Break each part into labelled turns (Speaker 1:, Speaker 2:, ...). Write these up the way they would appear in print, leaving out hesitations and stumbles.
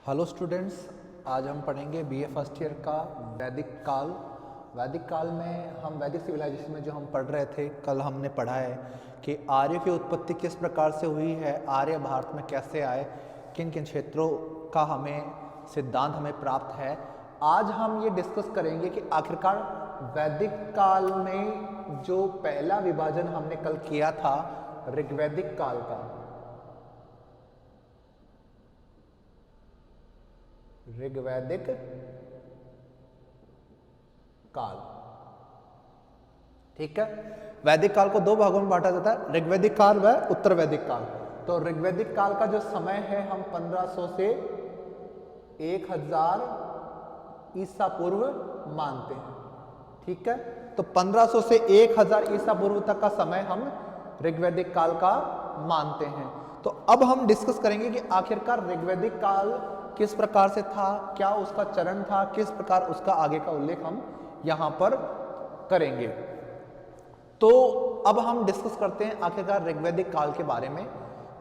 Speaker 1: Hello students, आज हम पढ़ेंगे बीए फर्स्ट ईयर का वैदिक काल। वैदिक काल में हम वैदिक सिविलाइजेशन में जो हम पढ़ रहे थे, कल हमने पढ़ा है कि आर्य की उत्पत्ति किस प्रकार से हुई है, आर्य भारत में कैसे आए, किन किन क्षेत्रों का हमें सिद्धांत हमें प्राप्त है। आज हम ये डिस्कस करेंगे कि आखिरकार वैदिक काल में जो पहला विभाजन हमने कल किया था ऋग्वैदिक काल का, ऋग्वैदिक काल, ठीक है। वैदिक काल को दो भागों में बांटा जाता है, ऋग्वैदिक काल व उत्तर वैदिक काल। तो ऋग्वैदिक काल का जो समय है हम 1500 से 1000 ईसा पूर्व मानते हैं, ठीक है। तो 1500 से 1000 ईसा पूर्व तक का समय हम ऋग्वैदिक काल का मानते हैं। तो अब हम डिस्कस करेंगे कि आखिरकार ऋग्वैदिक काल किस प्रकार से था, क्या उसका चरण था, किस प्रकार उसका आगे का उल्लेख हम यहां पर करेंगे। तो अब हम डिस्कस करते हैं आखिरकार ऋग्वैदिक काल के बारे में।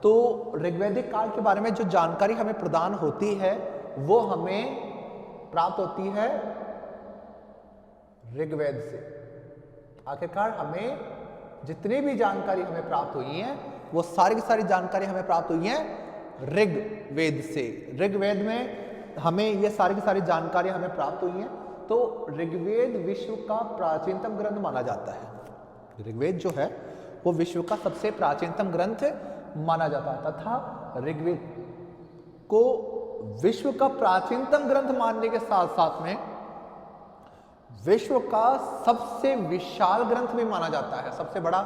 Speaker 1: तो ऋग्वैदिक काल के बारे में जो जानकारी हमें प्रदान होती है वो हमें प्राप्त होती है ऋग्वेद से। आखिरकार हमें जितनी भी जानकारी हमें प्राप्त हुई है वो सारी की सारी जानकारी हमें प्राप्त हुई है ऋग्वेद से। ऋग्वेद में हमें ये सारी की सारी जानकारी हमें प्राप्त हुई है। तो ऋग्वेद विश्व का प्राचीनतम ग्रंथ माना जाता है। ऋग्वेद जो है वो विश्व का सबसे प्राचीनतम ग्रंथ माना जाता है तथा ऋग्वेद को विश्व का प्राचीनतम ग्रंथ मानने के साथ साथ में विश्व का सबसे विशाल ग्रंथ भी माना जाता है। सबसे बड़ा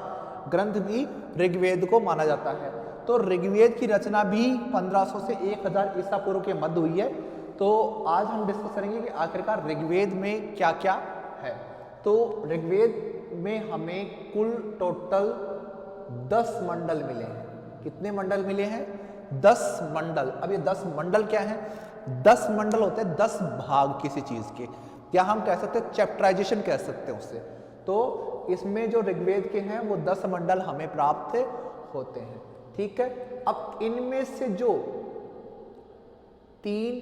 Speaker 1: ग्रंथ भी ऋग्वेद को माना जाता है। तो ऋग्वेद की रचना भी 1500 से 1000 ईसा पूर्व के मध्य हुई है। तो आज हम डिस्कस करेंगे कि आखिरकार ऋग्वेद में क्या क्या है। तो ऋग्वेद में हमें कुल टोटल 10 मंडल मिले हैं। कितने मंडल मिले हैं? 10 मंडल। अब ये 10 मंडल क्या है? 10 मंडल होते हैं 10 भाग किसी चीज के, या हम कह सकते हैं चैप्टराइजेशन कह सकते हैं उससे। तो इसमें जो ऋग्वेद के हैं वो 10 मंडल हमें प्राप्त होते हैं, ठीक है। अब इनमें से जो 3,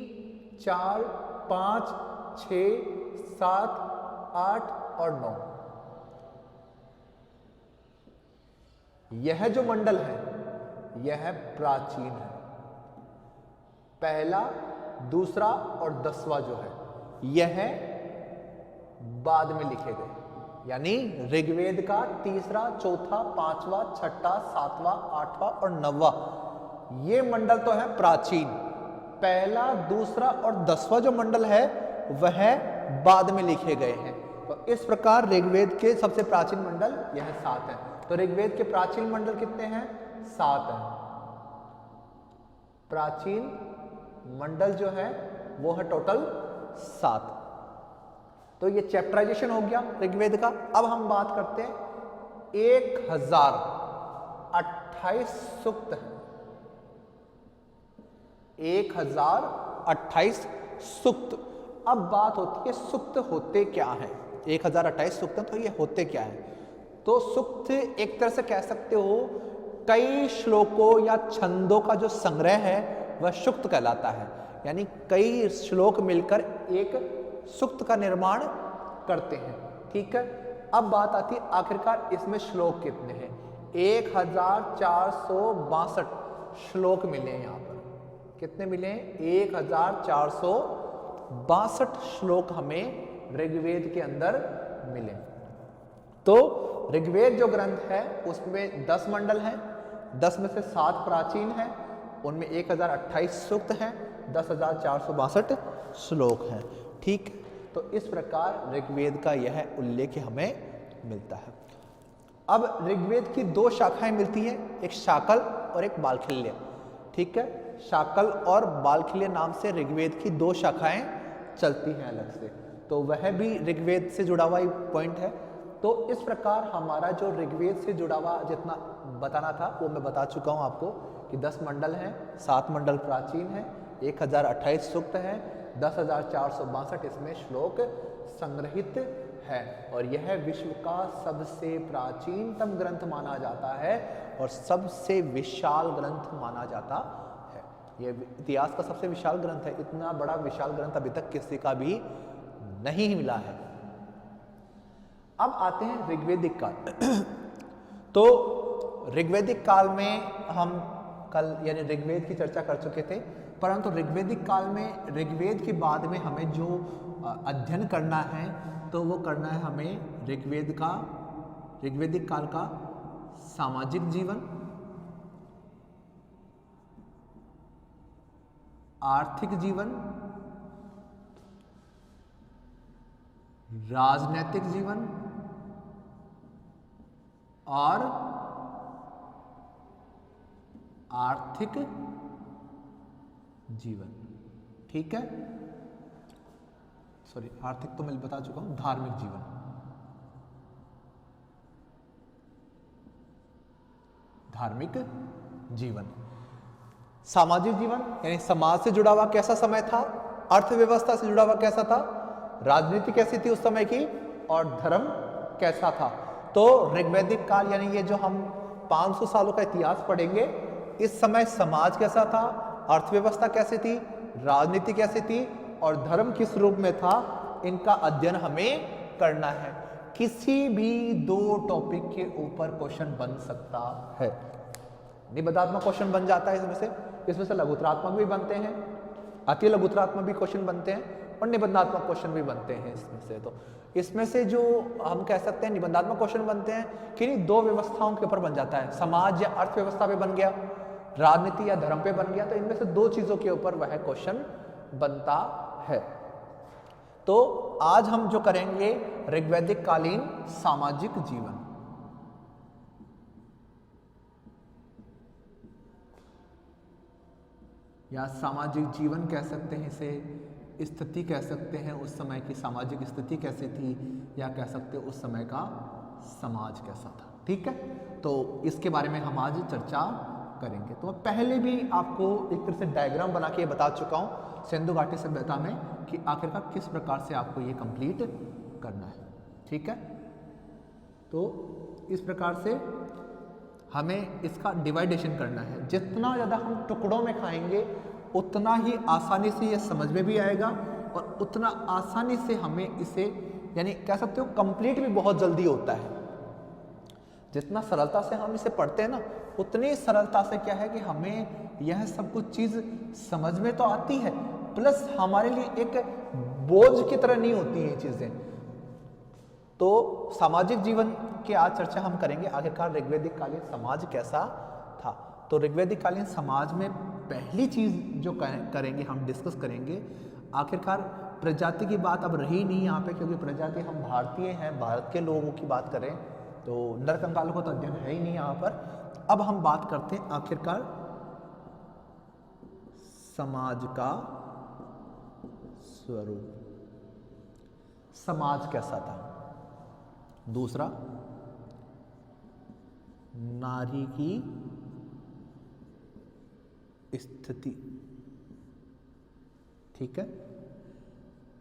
Speaker 1: 4, 5, 6, 7, 8 और 9 यह जो मंडल है यह प्राचीन है। पहला, दूसरा और 10वां जो है यह बाद में लिखे गए, यानी ऋग्वेद का तीसरा, चौथा, 5वां, 6वां, 7वां, 8वां और 9वां ये मंडल तो है प्राचीन। पहला, दूसरा और 10वां जो मंडल है वह बाद में लिखे गए हैं। तो इस प्रकार ऋग्वेद के सबसे प्राचीन मंडल यह 7 है। तो ऋग्वेद के प्राचीन मंडल कितने हैं? 7 हैं। प्राचीन मंडल जो है वो है टोटल 7। तो ये चैप्टराइजेशन हो गया ऋग्वेद का। अब हम बात करते हैं 1028 सूक्त है। 1028 सूक्त। अब बात होती है सूक्त होते क्या है। 1028 सूक्त तो ये होते क्या है? तो सूक्त एक तरह से कह सकते हो कई श्लोकों या छंदों का जो संग्रह है वह सूक्त कहलाता है। यानी कई श्लोक मिलकर एक सूक्त का निर्माण करते हैं, ठीक है। अब बात आती है आखिरकार इसमें श्लोक कितने हैं। 1462 श्लोक मिले हैं। यहाँ पर कितने मिले हैं? 1462 श्लोक हमें ऋग्वेद के अंदर मिले। तो ऋग्वेद जो ग्रंथ है उसमें 10 मंडल हैं। 10 में से 7 प्राचीन हैं, उनमें 1028 सूक्त हैं, 10,462 श्लोक हैं, ठीक। तो इस प्रकार ऋग्वेद का यह उल्लेख हमें मिलता है। अब ऋग्वेद की 2 शाखाएं मिलती हैं, एक शाकल और एक बालखिल्य, ठीक है। शाकल और बालखिल्य नाम से ऋग्वेद की 2 शाखाएं चलती हैं अलग से। तो वह भी ऋग्वेद से जुड़ा हुआ पॉइंट है। तो इस प्रकार हमारा जो ऋग्वेद से जुड़ा हुआ जितना बताना था वो मैं बता चुका हूं आपको कि 10 मंडल हैं, 7 मंडल प्राचीन हैं, 1028 सूक्त हैं, 10,462 इसमें श्लोक संग्रहित है। और यह विश्व का सबसे प्राचीनतम ग्रंथ माना जाता है और सबसे विशाल ग्रंथ माना जाता है। ये इतिहास का सबसे विशाल ग्रंथ है। इतना बड़ा विशाल ग्रंथ अभी तक किसी का भी नहीं मिला है। अब आते हैं ऋग्वेदिक काल। तो ऋग्वेदिक काल में हम कल यानी ऋग्वेद की चर्चा कर चुके थे, परंतु ऋग्वेदिक काल में ऋग्वेद के बाद में हमें जो अध्ययन करना है तो वो करना है हमें ऋग्वेदिक काल का सामाजिक जीवन, आर्थिक जीवन, राजनैतिक जीवन और आर्थिक जीवन। ठीक है, सॉरी आर्थिक तो मैं बता चुका हूं, धार्मिक जीवन। धार्मिक जीवन, सामाजिक जीवन यानी समाज से जुड़ा हुआ कैसा समय था, अर्थव्यवस्था से जुड़ा हुआ कैसा था, राजनीति कैसी थी उस समय की, और धर्म कैसा था। तो ऋग्वैदिक काल यानी ये जो हम 500 सालों का इतिहास पढ़ेंगे, इस समय समाज कैसा था, अर्थव्यवस्था कैसी थी, राजनीति कैसी थी और धर्म किस रूप में था, इनका अध्ययन हमें करना है। किसी भी दो टॉपिक के ऊपर क्वेश्चन बन सकता है। निबंधात्मक क्वेश्चन बन जाता है इसमें से लघुतरात्मक भी बनते हैं, अति लघुतरात्मक भी क्वेश्चन बनते हैं और निबंधात्मक क्वेश्चन भी बनते हैं इसमें से। तो इसमें से जो हम कह सकते हैं निबंधात्मक क्वेश्चन बनते हैं कि दो व्यवस्थाओं के ऊपर बन जाता है, समाज या अर्थव्यवस्था पे बन गया, राजनीति या धर्म पे बन गया। तो इनमें से दो चीजों के ऊपर वह क्वेश्चन बनता है। तो आज हम जो करेंगे ऋग्वैदिक कालीन सामाजिक जीवन। या सामाजिक जीवन कह सकते हैं इसे, स्थिति कह सकते हैं उस समय की सामाजिक स्थिति कैसी थी, या कह सकते हैं उस समय का समाज कैसा था। ठीक है, तो इसके बारे में हम आज चर्चा करेंगे। तो पहले भी आपको एक तरह से डायग्राम बना के बता चुका हूं सिंधु घाटी सभ्यता में कि आखिरकार किस प्रकार से आपको ये कंप्लीट करना है। ठीक है, तो इस प्रकार से हमें इसका डिवाइडेशन करना है। जितना ज़्यादा हम टुकड़ों में खाएंगे उतना ही आसानी से ये समझ में भी आएगा और उतना आसानी से हमें इसे यानी कह सकते हो कंप्लीट भी बहुत जल्दी होता है। जितना सरलता से हम इसे पढ़ते हैं ना, उतनी सरलता से क्या है कि हमें यह सब कुछ चीज़ समझ में तो आती है, प्लस हमारे लिए एक बोझ की तरह नहीं होती ये चीज़ें। तो सामाजिक जीवन की आज चर्चा हम करेंगे, आखिरकार ऋग्वैदिक कालीन समाज कैसा था। तो ऋग्वैदिक कालीन समाज में पहली चीज़ जो करेंगे हम डिस्कस करेंगे, आखिरकार प्रजाति की बात अब रही नहीं यहाँ पे, क्योंकि प्रजाति हम भारतीय हैं, भारत के लोगों की बात करें तो नर कंकालों को तो अध्ययन है ही नहीं यहाँ पर। अब हम बात करते हैं आखिरकार समाज का स्वरूप, समाज कैसा था। दूसरा, नारी की स्थिति। ठीक है,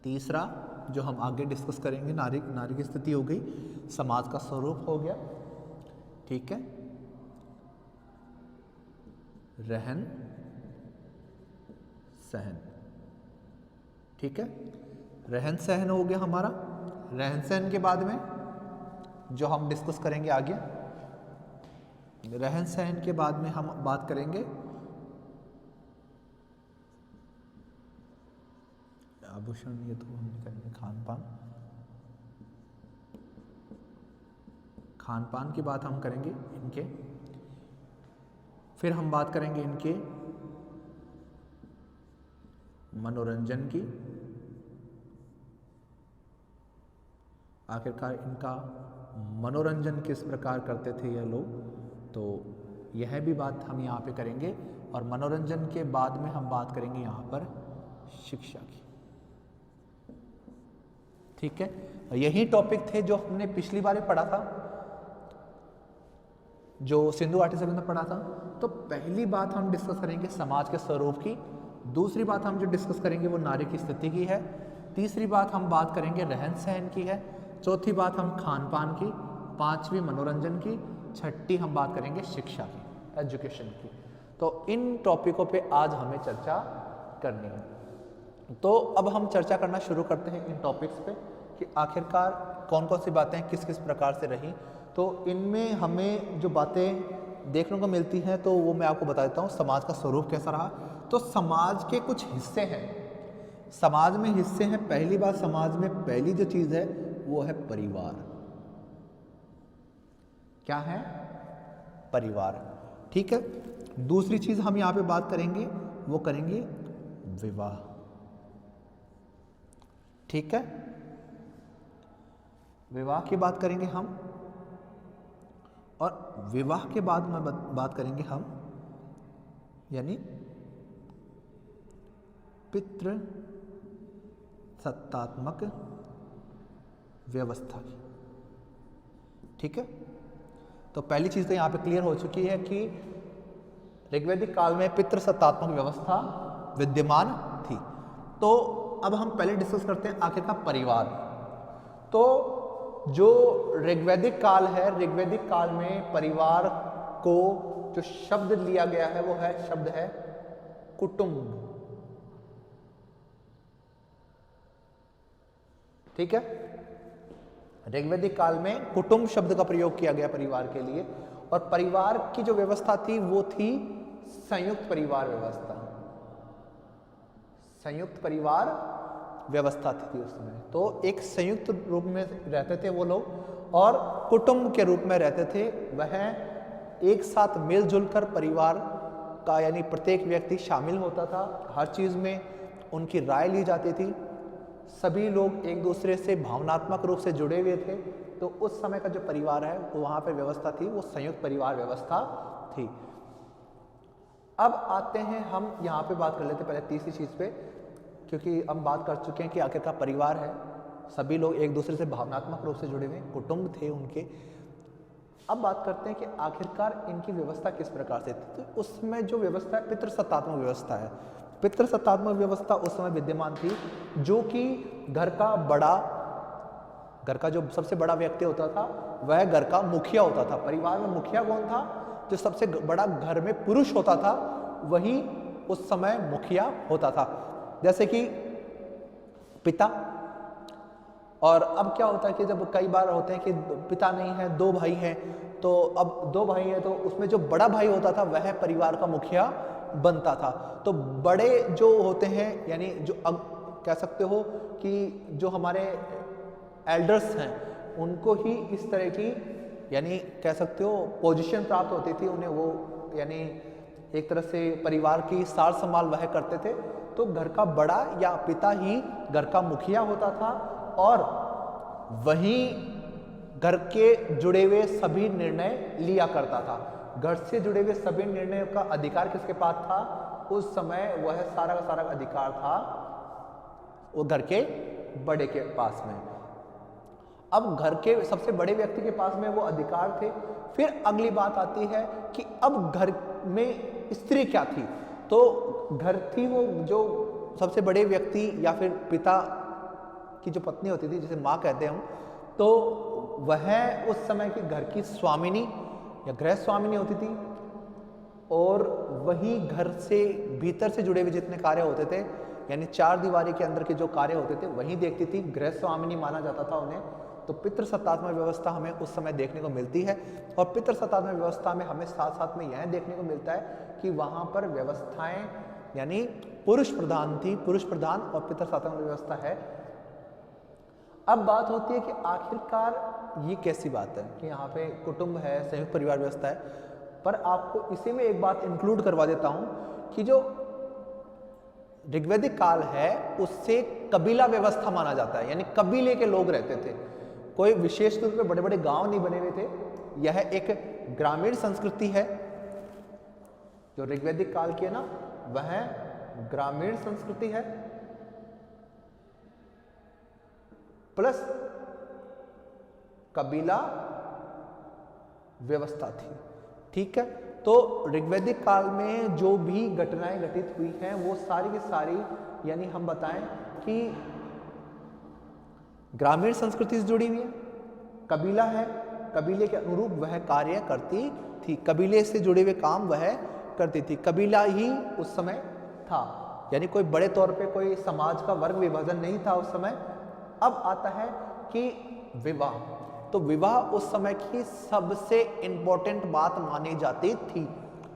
Speaker 1: तीसरा जो हम आगे डिस्कस करेंगे, नारी की स्थिति हो गई, समाज का स्वरूप हो गया। ठीक है, रहन सहन। ठीक है, रहन सहन हो गया हमारा। रहन सहन के बाद में जो हम डिस्कस करेंगे आगे, रहन सहन के बाद में हम बात करेंगे आभूषण, ये तो हम करेंगे खान पान की बात हम करेंगे इनके। फिर हम बात करेंगे इनके मनोरंजन की, आखिरकार इनका मनोरंजन किस प्रकार करते थे ये लोग, तो यह भी बात हम यहाँ पे करेंगे। और मनोरंजन के बाद में हम बात करेंगे यहाँ पर शिक्षा की। ठीक है, यही टॉपिक थे जो हमने पिछली बार पढ़ा था, जो सिंधु घाटी सभ्यता में पढ़ा था। तो पहली बात हम डिस्कस करेंगे समाज के स्वरूप की, दूसरी बात हम जो डिस्कस करेंगे वो नारी की स्थिति की है, तीसरी बात हम बात करेंगे रहन सहन की है, चौथी बात हम खान पान की, पांचवी मनोरंजन की, छठी हम बात करेंगे शिक्षा की, एजुकेशन की। तो इन टॉपिकों पे आज हमें चर्चा करनी है। तो अब हम चर्चा करना शुरू करते हैं इन टॉपिक्स पे कि आखिरकार कौन कौन सी बातें किस किस प्रकार से रही। तो इनमें हमें जो बातें देखने को मिलती हैं तो वो मैं आपको बता देता हूँ। समाज का स्वरूप कैसा रहा, तो समाज के कुछ हिस्से हैं, समाज में हिस्से हैं। पहली बात, समाज में पहली जो चीज़ है वो है परिवार। क्या है? परिवार। ठीक है। दूसरी चीज हम यहां पे बात करेंगे, वो करेंगे विवाह। ठीक है, विवाह की बात करेंगे हम, और विवाह के बाद में बात करेंगे हम यानी पितृ सत्तात्मक व्यवस्था की। ठीक है, तो पहली चीज तो यहां पे क्लियर हो चुकी है कि ऋग्वैदिक काल में पितृसत्तात्मक व्यवस्था विद्यमान थी। तो अब हम पहले डिस्कस करते हैं आखिर का परिवार। तो जो ऋग्वैदिक काल है, ऋग्वैदिक काल में परिवार को जो शब्द लिया गया है वो है, शब्द है कुटुंब। ठीक है, ऋग्वैदिक काल में कुटुंब शब्द का प्रयोग किया गया परिवार के लिए। और परिवार की जो व्यवस्था थी वो थी संयुक्त परिवार व्यवस्था। संयुक्त परिवार व्यवस्था थी उस समय। तो एक संयुक्त रूप में रहते थे वो लोग, और कुटुंब के रूप में रहते थे। वह एक साथ मिलजुल कर परिवार का यानी प्रत्येक व्यक्ति शामिल होता था, हर चीज में उनकी राय ली जाती थी, सभी लोग एक दूसरे से भावनात्मक रूप से जुड़े हुए थे। तो उस समय का जो परिवार है वो वहाँ पे व्यवस्था थी, वो संयुक्त परिवार व्यवस्था थी। अब आते हैं हम यहाँ पे बात कर लेते हैं पहले तीसरी चीज़ पे, क्योंकि हम बात कर चुके हैं कि आखिरकार परिवार है, सभी लोग एक दूसरे से भावनात्मक रूप से जुड़े हुए, कुटुंब थे उनके। अब बात करते हैं कि आखिरकार इनकी व्यवस्था किस प्रकार से थी। तो उसमें जो व्यवस्था है पितृसत्तात्मक व्यवस्था है। पितृसत्तात्मक व्यवस्था उस समय विद्यमान थी, जो कि घर का जो सबसे बड़ा व्यक्ति होता था वह घर का मुखिया होता था। परिवार में मुखिया कौन था? जो सबसे बड़ा घर में पुरुष होता था वही उस समय मुखिया होता था। जैसे कि पिता, और अब क्या होता है कि जब कई बार होते हैं कि पिता नहीं है, दो भाई हैं, तो अब दो भाई हैं तो उसमें जो बड़ा भाई होता था वह परिवार का मुखिया बनता था। तो बड़े जो होते हैं यानी जो अब कह सकते हो कि जो हमारे एल्डर्स हैं उनको ही इस तरह की यानी कह सकते हो पोजीशन प्राप्त होती थी उन्हें, वो यानी एक तरह से परिवार की सार संभाल वह करते थे। तो घर का बड़ा या पिता ही घर का मुखिया होता था, और वही घर के जुड़े हुए सभी निर्णय लिया करता था। घर से जुड़े हुए सभी निर्णयों का अधिकार किसके पास था? उस समय वह सारा का सारा अधिकार था वो घर के बड़े के पास में। अब घर के सबसे बड़े व्यक्ति के पास में वो अधिकार थे। फिर अगली बात आती है कि अब घर में स्त्री क्या थी? तो घर थी वो जो सबसे बड़े व्यक्ति या फिर पिता की जो पत्नी होती थी, जिसे माँ कहते हैं हम, तो वह उस समय की घर की स्वामिनी या गृह स्वामिनी होती थी, और वही घर से भीतर से जुड़े हुए जितने कार्य होते थे यानी चार दीवारी के अंदर के जो कार्य होते थे वही देखती थी, गृह स्वामिनी माना जाता था उन्हें। तो पितृसत्तात्मक व्यवस्था हमें उस समय देखने को मिलती है। और पितृसत्तात्मक व्यवस्था में हमें साथ साथ में यह देखने को मिलता है कि वहाँ पर व्यवस्थाएं यानी पुरुष प्रधान थी, पुरुष प्रधान और पितृसत्तात्मक व्यवस्था है। अब बात होती है कि आखिरकार ये कैसी बात है कि यहाँ पे कुटुंब है, संयुक्त परिवार व्यवस्था है, पर आपको इसी में एक बात इंक्लूड करवा देता हूँ कि जो ऋग्वैदिक काल है उससे कबीला व्यवस्था माना जाता है, यानी कबीले के लोग रहते थे, कोई विशेष रूप में बड़े बड़े गांव नहीं बने हुए थे। यह एक ग्रामीण संस्कृति है जो ऋग्वैदिक काल की है ना, वह ग्रामीण संस्कृति है प्लस कबीला व्यवस्था थी। ठीक है, तो ऋग्वैदिक काल में जो भी घटनाएं घटित हुई हैं वो सारी की सारी यानी हम बताएं कि ग्रामीण संस्कृति से जुड़ी हुई है, कबीला है, कबीले के अनुरूप वह कार्य करती थी, कबीले से जुड़े हुए काम वह करती थी, कबीला ही उस समय था, यानी कोई बड़े तौर पे कोई समाज का वर्ग विभाजन नहीं था उस समय। अब आता है कि विवाह, तो विवाह उस समय की सबसे इंपॉर्टेंट बात मानी जाती थी,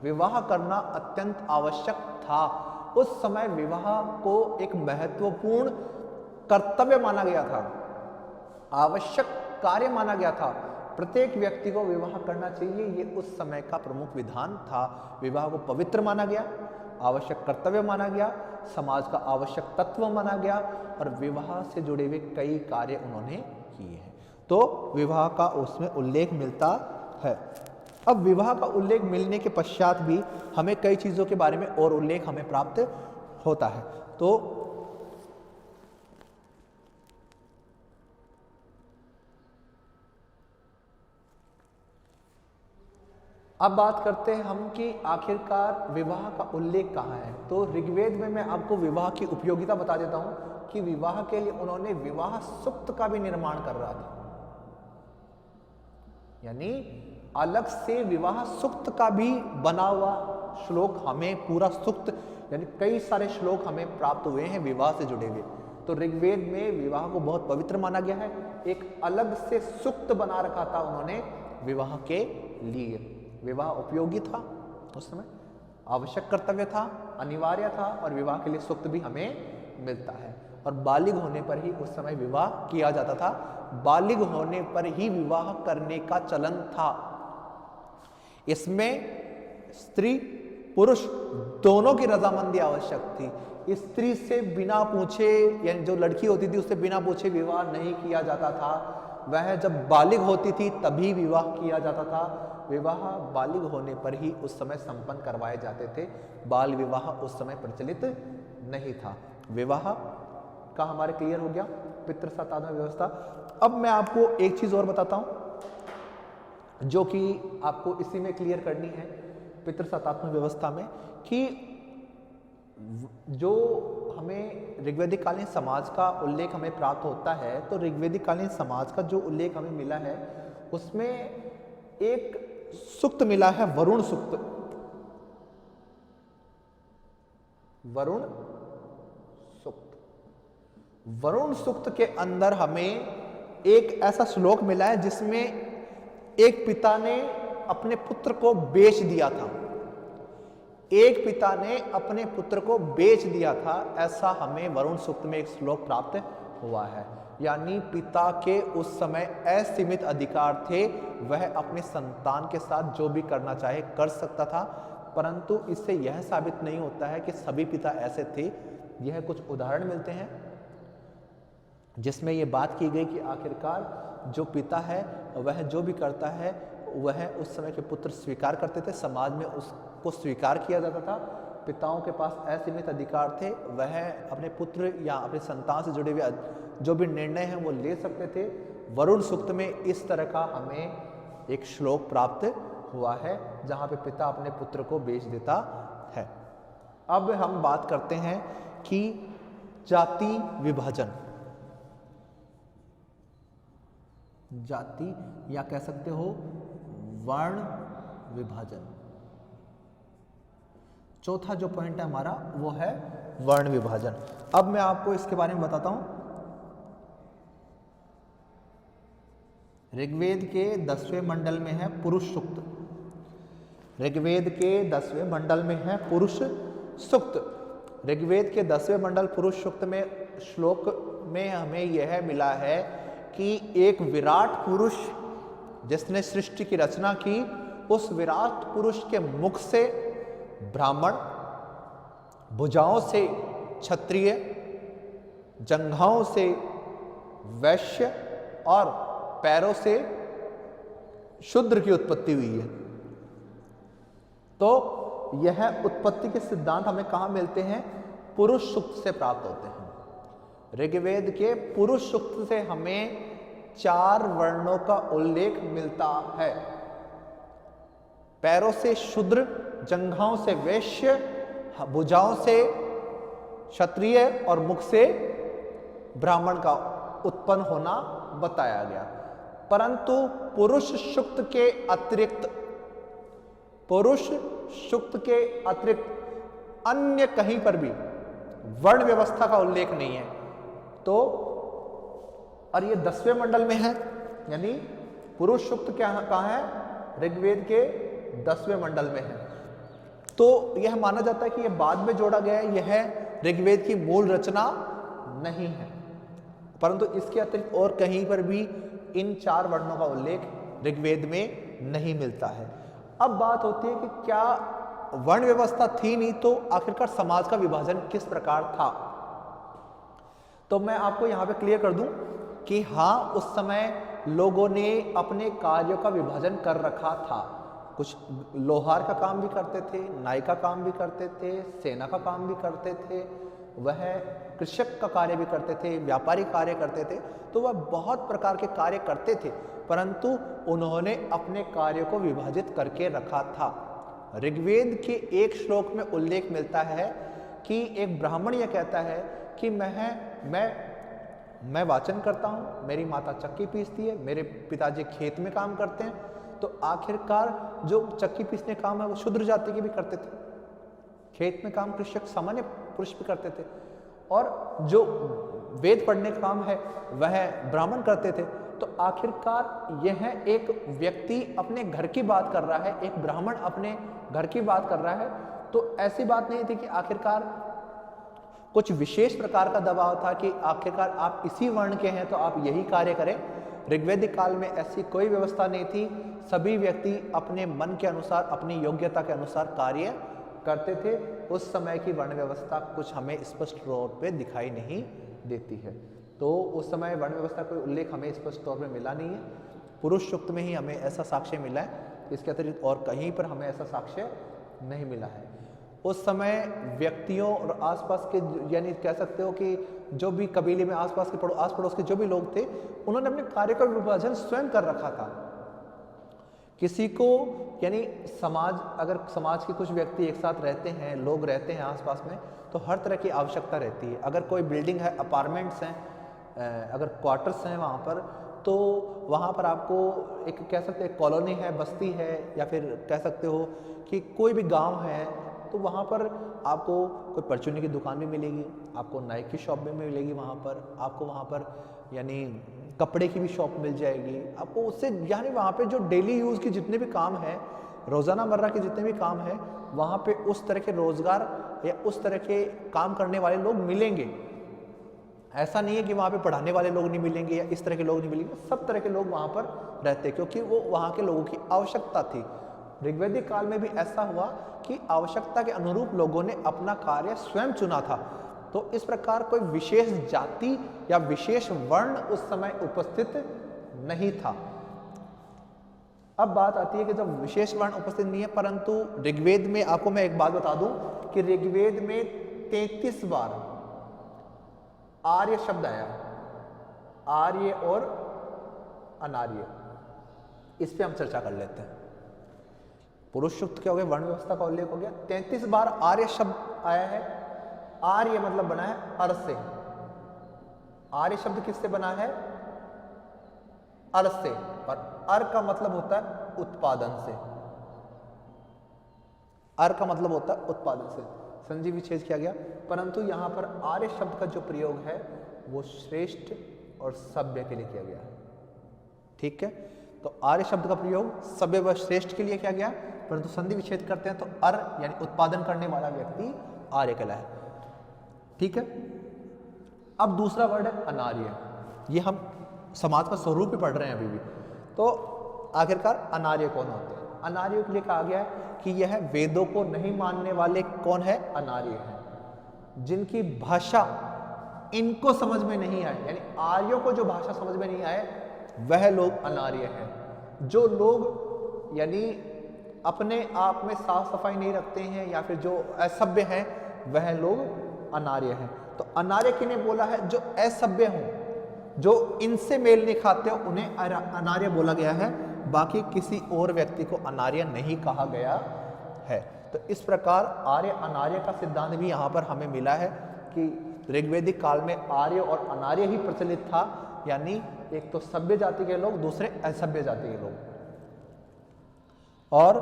Speaker 1: विवाह करना अत्यंत आवश्यक था। उस समय विवाह को एक महत्वपूर्ण कर्तव्य माना गया था, आवश्यक कार्य माना गया था, प्रत्येक व्यक्ति को विवाह करना चाहिए, ये उस समय का प्रमुख विधान था। विवाह को पवित्र माना गया, आवश्यक कर्तव्य माना गया, समाज का आवश्यक तत्व माना गया, और विवाह से जुड़े हुए कई कार्य उन्होंने किए हैं, तो विवाह का उसमें उल्लेख मिलता है। अब विवाह का उल्लेख मिलने के पश्चात भी हमें कई चीज़ों के बारे में और उल्लेख हमें प्राप्त होता है। तो अब बात करते हैं हम कि आखिरकार विवाह का उल्लेख कहाँ है। तो ऋग्वेद में मैं आपको विवाह की उपयोगिता बता देता हूँ कि विवाह के लिए उन्होंने विवाह सूक्त का भी निर्माण कर रहा था, यानी अलग से विवाह सूक्त का भी बना हुआ श्लोक हमें, पूरा सूक्त यानी कई सारे श्लोक हमें प्राप्त हुए हैं विवाह से जुड़े हुए। तो ऋग्वेद में विवाह को बहुत पवित्र माना गया है, एक अलग से सूक्त बना रखा था उन्होंने विवाह के लिए। विवाह उपयोगी था, उस समय आवश्यक कर्तव्य था, अनिवार्य था, और विवाह के लिए सूक्त भी हमें मिलता है। और बालिग होने पर ही उस समय विवाह किया जाता था, बालिग होने पर ही विवाह करने का चलन था। इसमें स्त्री पुरुष दोनों की रजामंदी आवश्यक थी। स्त्री से बिना पूछे, यानी जो लड़की होती थी उससे बिना पूछे विवाह नहीं किया जाता था, वह जब बालिग होती थी तभी विवाह किया जाता था। विवाह बालिग होने पर ही उस समय संपन्न करवाए जाते थे, बाल विवाह उस समय प्रचलित नहीं था। विवाह का हमारे क्लियर हो गया, पितृसत्तात्मक व्यवस्था। अब मैं आपको एक चीज और बताता हूं जो कि आपको इसी में क्लियर करनी है, पितृसत्तात्मक व्यवस्था में, कि जो हमें ऋग्वैदिक कालीन समाज का उल्लेख हमें प्राप्त होता है, तो ऋग्वैदिक कालीन समाज का जो उल्लेख हमें मिला है उसमें एक सूक्त मिला है, वरुण सूक्त। वरुण सूक्त, वरुण सूक्त के अंदर हमें एक ऐसा श्लोक मिला है जिसमें एक पिता ने अपने पुत्र को बेच दिया था, एक पिता ने अपने पुत्र को बेच दिया था, ऐसा हमें वरुण सूक्त में एक श्लोक प्राप्त हुआ है। यानी पिता के उस समय असीमित अधिकार थे, वह अपने संतान के साथ जो भी करना चाहे कर सकता था, परंतु इससे यह साबित नहीं होता है कि सभी पिता ऐसे थे। यह कुछ उदाहरण मिलते हैं जिसमें यह बात की गई कि आखिरकार जो पिता है वह जो भी करता है वह उस समय के पुत्र स्वीकार करते थे, समाज में उसको स्वीकार किया जाता था। पिताओं के पास असीमित अधिकार थे, वह अपने पुत्र या अपने संतान से जुड़े हुए जो भी निर्णय हैं वो ले सकते थे। वरुण सूक्त में इस तरह का हमें एक श्लोक प्राप्त हुआ है जहां पे पिता अपने पुत्र को बेच देता है। अब हम बात करते हैं कि जाति विभाजन, जाति या कह सकते हो वर्ण विभाजन। चौथा जो पॉइंट है हमारा वो है वर्ण विभाजन। अब मैं आपको इसके बारे में बताता हूं। ऋग्वेद के 10वें मंडल में है पुरुष सूक्त, ऋग्वेद के 10वें मंडल में है पुरुष सूक्त। ऋग्वेद के 10वें मंडल पुरुष सूक्त में श्लोक में हमें यह मिला है कि एक विराट पुरुष जिसने सृष्टि की रचना की, उस विराट पुरुष के मुख से ब्राह्मण, भुजाओं से क्षत्रिय, जंघाओं से वैश्य और पैरों से शूद्र की उत्पत्ति हुई है। तो यह उत्पत्ति के सिद्धांत हमें कहां मिलते हैं? पुरुष सूक्त से प्राप्त होते हैं। ऋग्वेद के पुरुष सूक्त से हमें 4 वर्णों का उल्लेख मिलता है। पैरों से शूद्र, जंघाओं से वैश्य, भुजाओं से क्षत्रिय और मुख से ब्राह्मण का उत्पन्न होना बताया गया। परंतु पुरुष सूक्त के अतिरिक्त पुरुष सूक्त के अतिरिक्त अन्य कहीं पर भी वर्ण व्यवस्था का उल्लेख नहीं है। तो और ये 10वें मंडल में है, यानी पुरुष सूक्त क्या कहाँ है? ऋग्वेद के 10वें मंडल में है। तो यह माना जाता है कि यह बाद में जोड़ा गया है, यह ऋग्वेद की मूल रचना नहीं है, परंतु इसके अतिरिक्त और कहीं पर भी इन 4 वर्णों का उल्लेख ऋग्वेद में नहीं मिलता है। अब बात होती है कि क्या वर्ण व्यवस्था थी नहीं तो आखिरकार समाज का विभाजन किस प्रकार था? तो मैं आपको यहां पे क्लियर कर दूं कि हाँ, उस समय लोगों ने अपने कार्यों का विभाजन कर रखा था। कुछ लोहार का काम भी करते थे, नाई का काम भी करते थे, सेना का काम भी करते थे, वह कृषक का कार्य भी करते थे, व्यापारी कार्य करते थे। तो वह बहुत प्रकार के कार्य करते थे, परंतु उन्होंने अपने कार्यों को विभाजित करके रखा था। ऋग्वेद के एक श्लोक में उल्लेख मिलता है कि एक ब्राह्मण यह कहता है कि मैं वाचन करता हूँ, मेरी माता चक्की पीसती है, मेरे पिताजी खेत में काम करते हैं। तो आखिरकार जो चक्की पीसने काम है वो शूद्र जाति के भी करते थे, खेत में काम कृषक सामान्य पुरुष भी करते थे, और जो वेद पढ़ने का काम है वह ब्राह्मण करते थे। तो आखिरकार यह एक व्यक्ति अपने घर की बात कर रहा है, एक ब्राह्मण अपने घर की बात कर रहा है। तो ऐसी बात नहीं थी कि आखिरकार कुछ विशेष प्रकार का दबाव था कि आखिरकार आप इसी वर्ण के हैं तो आप यही कार्य करें। ऋग्वैदिक काल में ऐसी कोई व्यवस्था नहीं थी, सभी व्यक्ति अपने मन के अनुसार, अपनी योग्यता के अनुसार कार्य करते थे। उस समय की वर्ण व्यवस्था कुछ हमें स्पष्ट तौर पे दिखाई नहीं देती है। तो उस समय वर्ण व्यवस्था कोई उल्लेख हमें स्पष्ट तौर पे मिला नहीं है, पुरुष सूक्त में ही हमें ऐसा साक्ष्य मिला है, इसके अतिरिक्त और कहीं पर हमें ऐसा साक्ष्य नहीं मिला है। उस समय व्यक्तियों और आसपास के, यानी कह सकते हो कि जो भी कबीले में आस पड़ोस के जो भी लोग थे, उन्होंने अपने कार्य का विभाजन स्वयं कर रखा था। किसी को, यानी समाज, अगर समाज के कुछ व्यक्ति एक साथ रहते हैं, लोग रहते हैं आसपास में, तो हर तरह की आवश्यकता रहती है। अगर कोई बिल्डिंग है, अपार्टमेंट्स हैं, अगर क्वार्टर्स हैं वहाँ पर, तो वहाँ पर आपको एक कह सकते हैं कॉलोनी है, बस्ती है, या फिर कह सकते हो कि कोई भी गांव है, तो वहाँ पर आपको कोई परचूनी की दुकान भी मिलेगी, आपको नाई की शॉप भी मिलेगी, वहाँ पर यानी कपड़े की भी शॉप मिल जाएगी आपको। उससे यानी वहाँ पे जो डेली यूज़ की जितने भी काम है, रोज़ाना मर्रा के जितने भी काम है, वहाँ पे उस तरह के रोज़गार या उस तरह के काम करने वाले लोग मिलेंगे। ऐसा नहीं है कि वहाँ पे पढ़ाने वाले लोग नहीं मिलेंगे या इस तरह के लोग नहीं मिलेंगे, सब तरह के लोग वहाँ पर रहते, क्योंकि वो वहाँ के लोगों की आवश्यकता थी। ऋग्वैदिक काल में भी ऐसा हुआ कि आवश्यकता के अनुरूप लोगों ने अपना कार्य स्वयं चुना था। तो इस प्रकार कोई विशेष जाति या विशेष वर्ण उस समय उपस्थित नहीं था। अब बात आती है कि जब विशेष वर्ण उपस्थित नहीं है, परंतु ऋग्वेद में आपको मैं एक बात बता दूं कि ऋग्वेद में 33 बार आर्य शब्द आया, आर्य और अनार्य। इस पे हम चर्चा कर लेते हैं। पुरुष सूक्त क्या हो गया, वर्ण व्यवस्था का उल्लेख हो गया। 33 बार आर्य शब्द आया है। आर्य मतलब बना है अर से। आर्य शब्द किससे बना है? अर से, और अर का मतलब होता है उत्पादन से। अर का मतलब होता है उत्पादन से, संधि विच्छेद किया गया। परंतु यहां पर आर्य शब्द का जो प्रयोग है वो श्रेष्ठ और सभ्य के लिए किया गया है। ठीक है, तो आर्य शब्द का प्रयोग सभ्य व श्रेष्ठ के लिए किया गया, परंतु संधि विच्छेद करते हैं तो अर यानी उत्पादन करने वाला व्यक्ति आर्य कहलाए। ठीक है, अब दूसरा वर्ड है अनार्य। ये हम समाज का स्वरूप ही पढ़ रहे हैं अभी भी। तो आखिरकार अनार्य कौन होते हैं? अनार्य के लिए कहा गया है कि यह वेदों को नहीं मानने वाले कौन है? अनार्य है। जिनकी भाषा इनको समझ में नहीं आए, यानी आर्यों को जो भाषा समझ में नहीं आए, वह लोग अनार्य हैं। जो लोग यानी अपने आप में साफ सफाई नहीं रखते हैं या फिर जो असभ्य हैं, वह लोग अनार्य हैं। तो अनार्य किन्हें बोला है? जो असभ्य हों, जो इनसे मेल नहीं खाते हो, उन्हें अनार्य बोला गया है। बाकी किसी और व्यक्ति को अनार्य नहीं कहा गया है। तो इस प्रकार आर्य अनार्य का सिद्धांत भी यहाँ पर हमें मिला है कि ऋग्वैदिक काल में आर्य और अनार्य ही प्रचलित था, यानी एक तो सभ्य जाति के लोग, दूसरे असभ्य जाति के लोग। और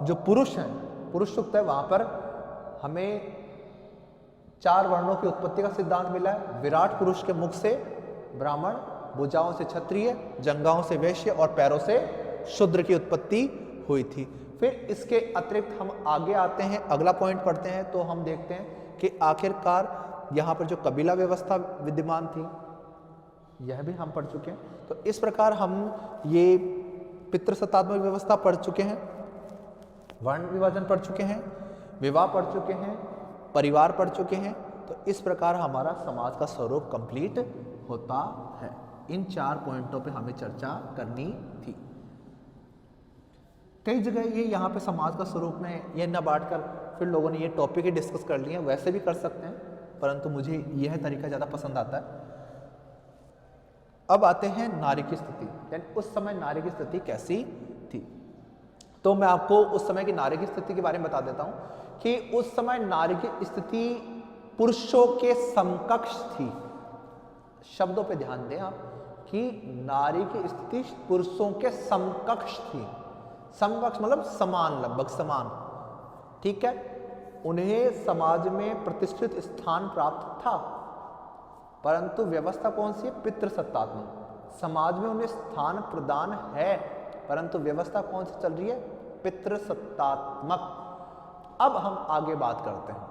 Speaker 1: जो पुरुष हैं पुरुष सूक्त है वहां पर हमें 4 वर्णों की उत्पत्ति का सिद्धांत मिला है। विराट पुरुष के मुख से ब्राह्मण, भुजाओं से क्षत्रिय, जंघाओं से वैश्य और पैरों से शूद्र की उत्पत्ति हुई थी। फिर इसके अतिरिक्त हम आगे आते हैं, अगला पॉइंट पढ़ते हैं, तो हम देखते हैं कि आखिरकार यहाँ पर जो कबीला व्यवस्था विद्यमान थी यह भी हम पढ़ चुके हैं। तो इस प्रकार हम ये पितृसत्तात्मक व्यवस्था पढ़ चुके हैं, वर्ण विभाजन पढ़ चुके हैं, विवाह पढ़ चुके हैं, परिवार पढ़ चुके हैं। तो इस प्रकार हमारा समाज का स्वरूप कंप्लीट होता है। इन 4 पॉइंटों पे हमें चर्चा करनी थी। कई जगह ये यहाँ पे समाज का स्वरूप में ये न बांटकर फिर लोगों ने ये टॉपिक ही डिस्कस कर लिए, वैसे भी कर सकते हैं, परंतु मुझे यह तरीका ज़्यादा पसंद आता है। अब आते हैं नारी की स्थिति, यानी उस समय नारी की स्थिति कैसी थी। तो मैं आपको उस समय की नारी की स्थिति के बारे में बता देता हूं कि उस समय नारी की स्थिति पुरुषों के समकक्ष थी। शब्दों पे ध्यान दें आप कि नारी की स्थिति पुरुषों के समकक्ष थी। समकक्ष मतलब समान, लगभग समान, ठीक है। उन्हें समाज में प्रतिष्ठित स्थान प्राप्त था, परंतु व्यवस्था कौन सी है? पितृसत्तात्मक। समाज में उन्हें स्थान प्रदान है, परंतु व्यवस्था कौन सी चल रही है? पितृसत्तात्मक। अब हम आगे बात करते हैं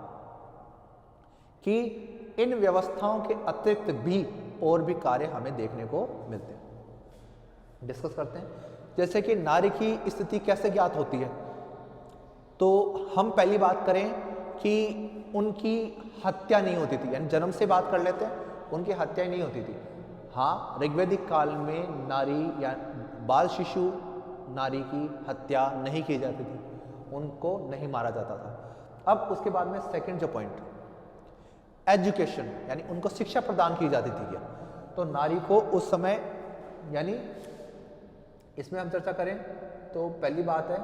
Speaker 1: कि इन व्यवस्थाओं के अतिरिक्त भी और भी कार्य हमें देखने को मिलते हैं। डिस्कस करते हैं, जैसे कि नारी की स्थिति कैसे ज्ञात होती है। तो हम पहली बात करें कि उनकी हत्या नहीं होती थी, यानी जन्म से बात कर लेते हैं, उनकी हत्या नहीं होती थी। हाँ, ऋग्वैदिक काल में नारी या बाल शिशु नारी की हत्या नहीं की जाती थी, उनको नहीं मारा जाता था। अब उसके बाद में सेकंड जो पॉइंट, एजुकेशन, यानी उनको शिक्षा प्रदान की जाती थी क्या? तो नारी को उस समय, यानी इसमें हम चर्चा करें तो पहली बात है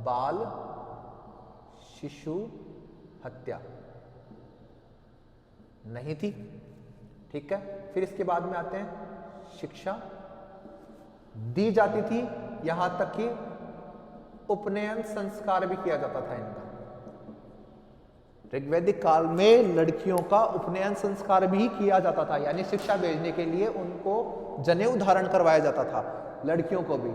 Speaker 1: बाल शिशु हत्या नहीं थी, ठीक है। फिर इसके बाद में आते हैं शिक्षा दी जाती थी, यहां तक कि उपनयन संस्कार भी किया जाता था इनका। ऋग्वैदिक काल में लड़कियों का उपनयन संस्कार भी किया जाता था, यानी शिक्षा भेजने के लिए उनको जनेऊ धारण करवाया जाता था। लड़कियों को भी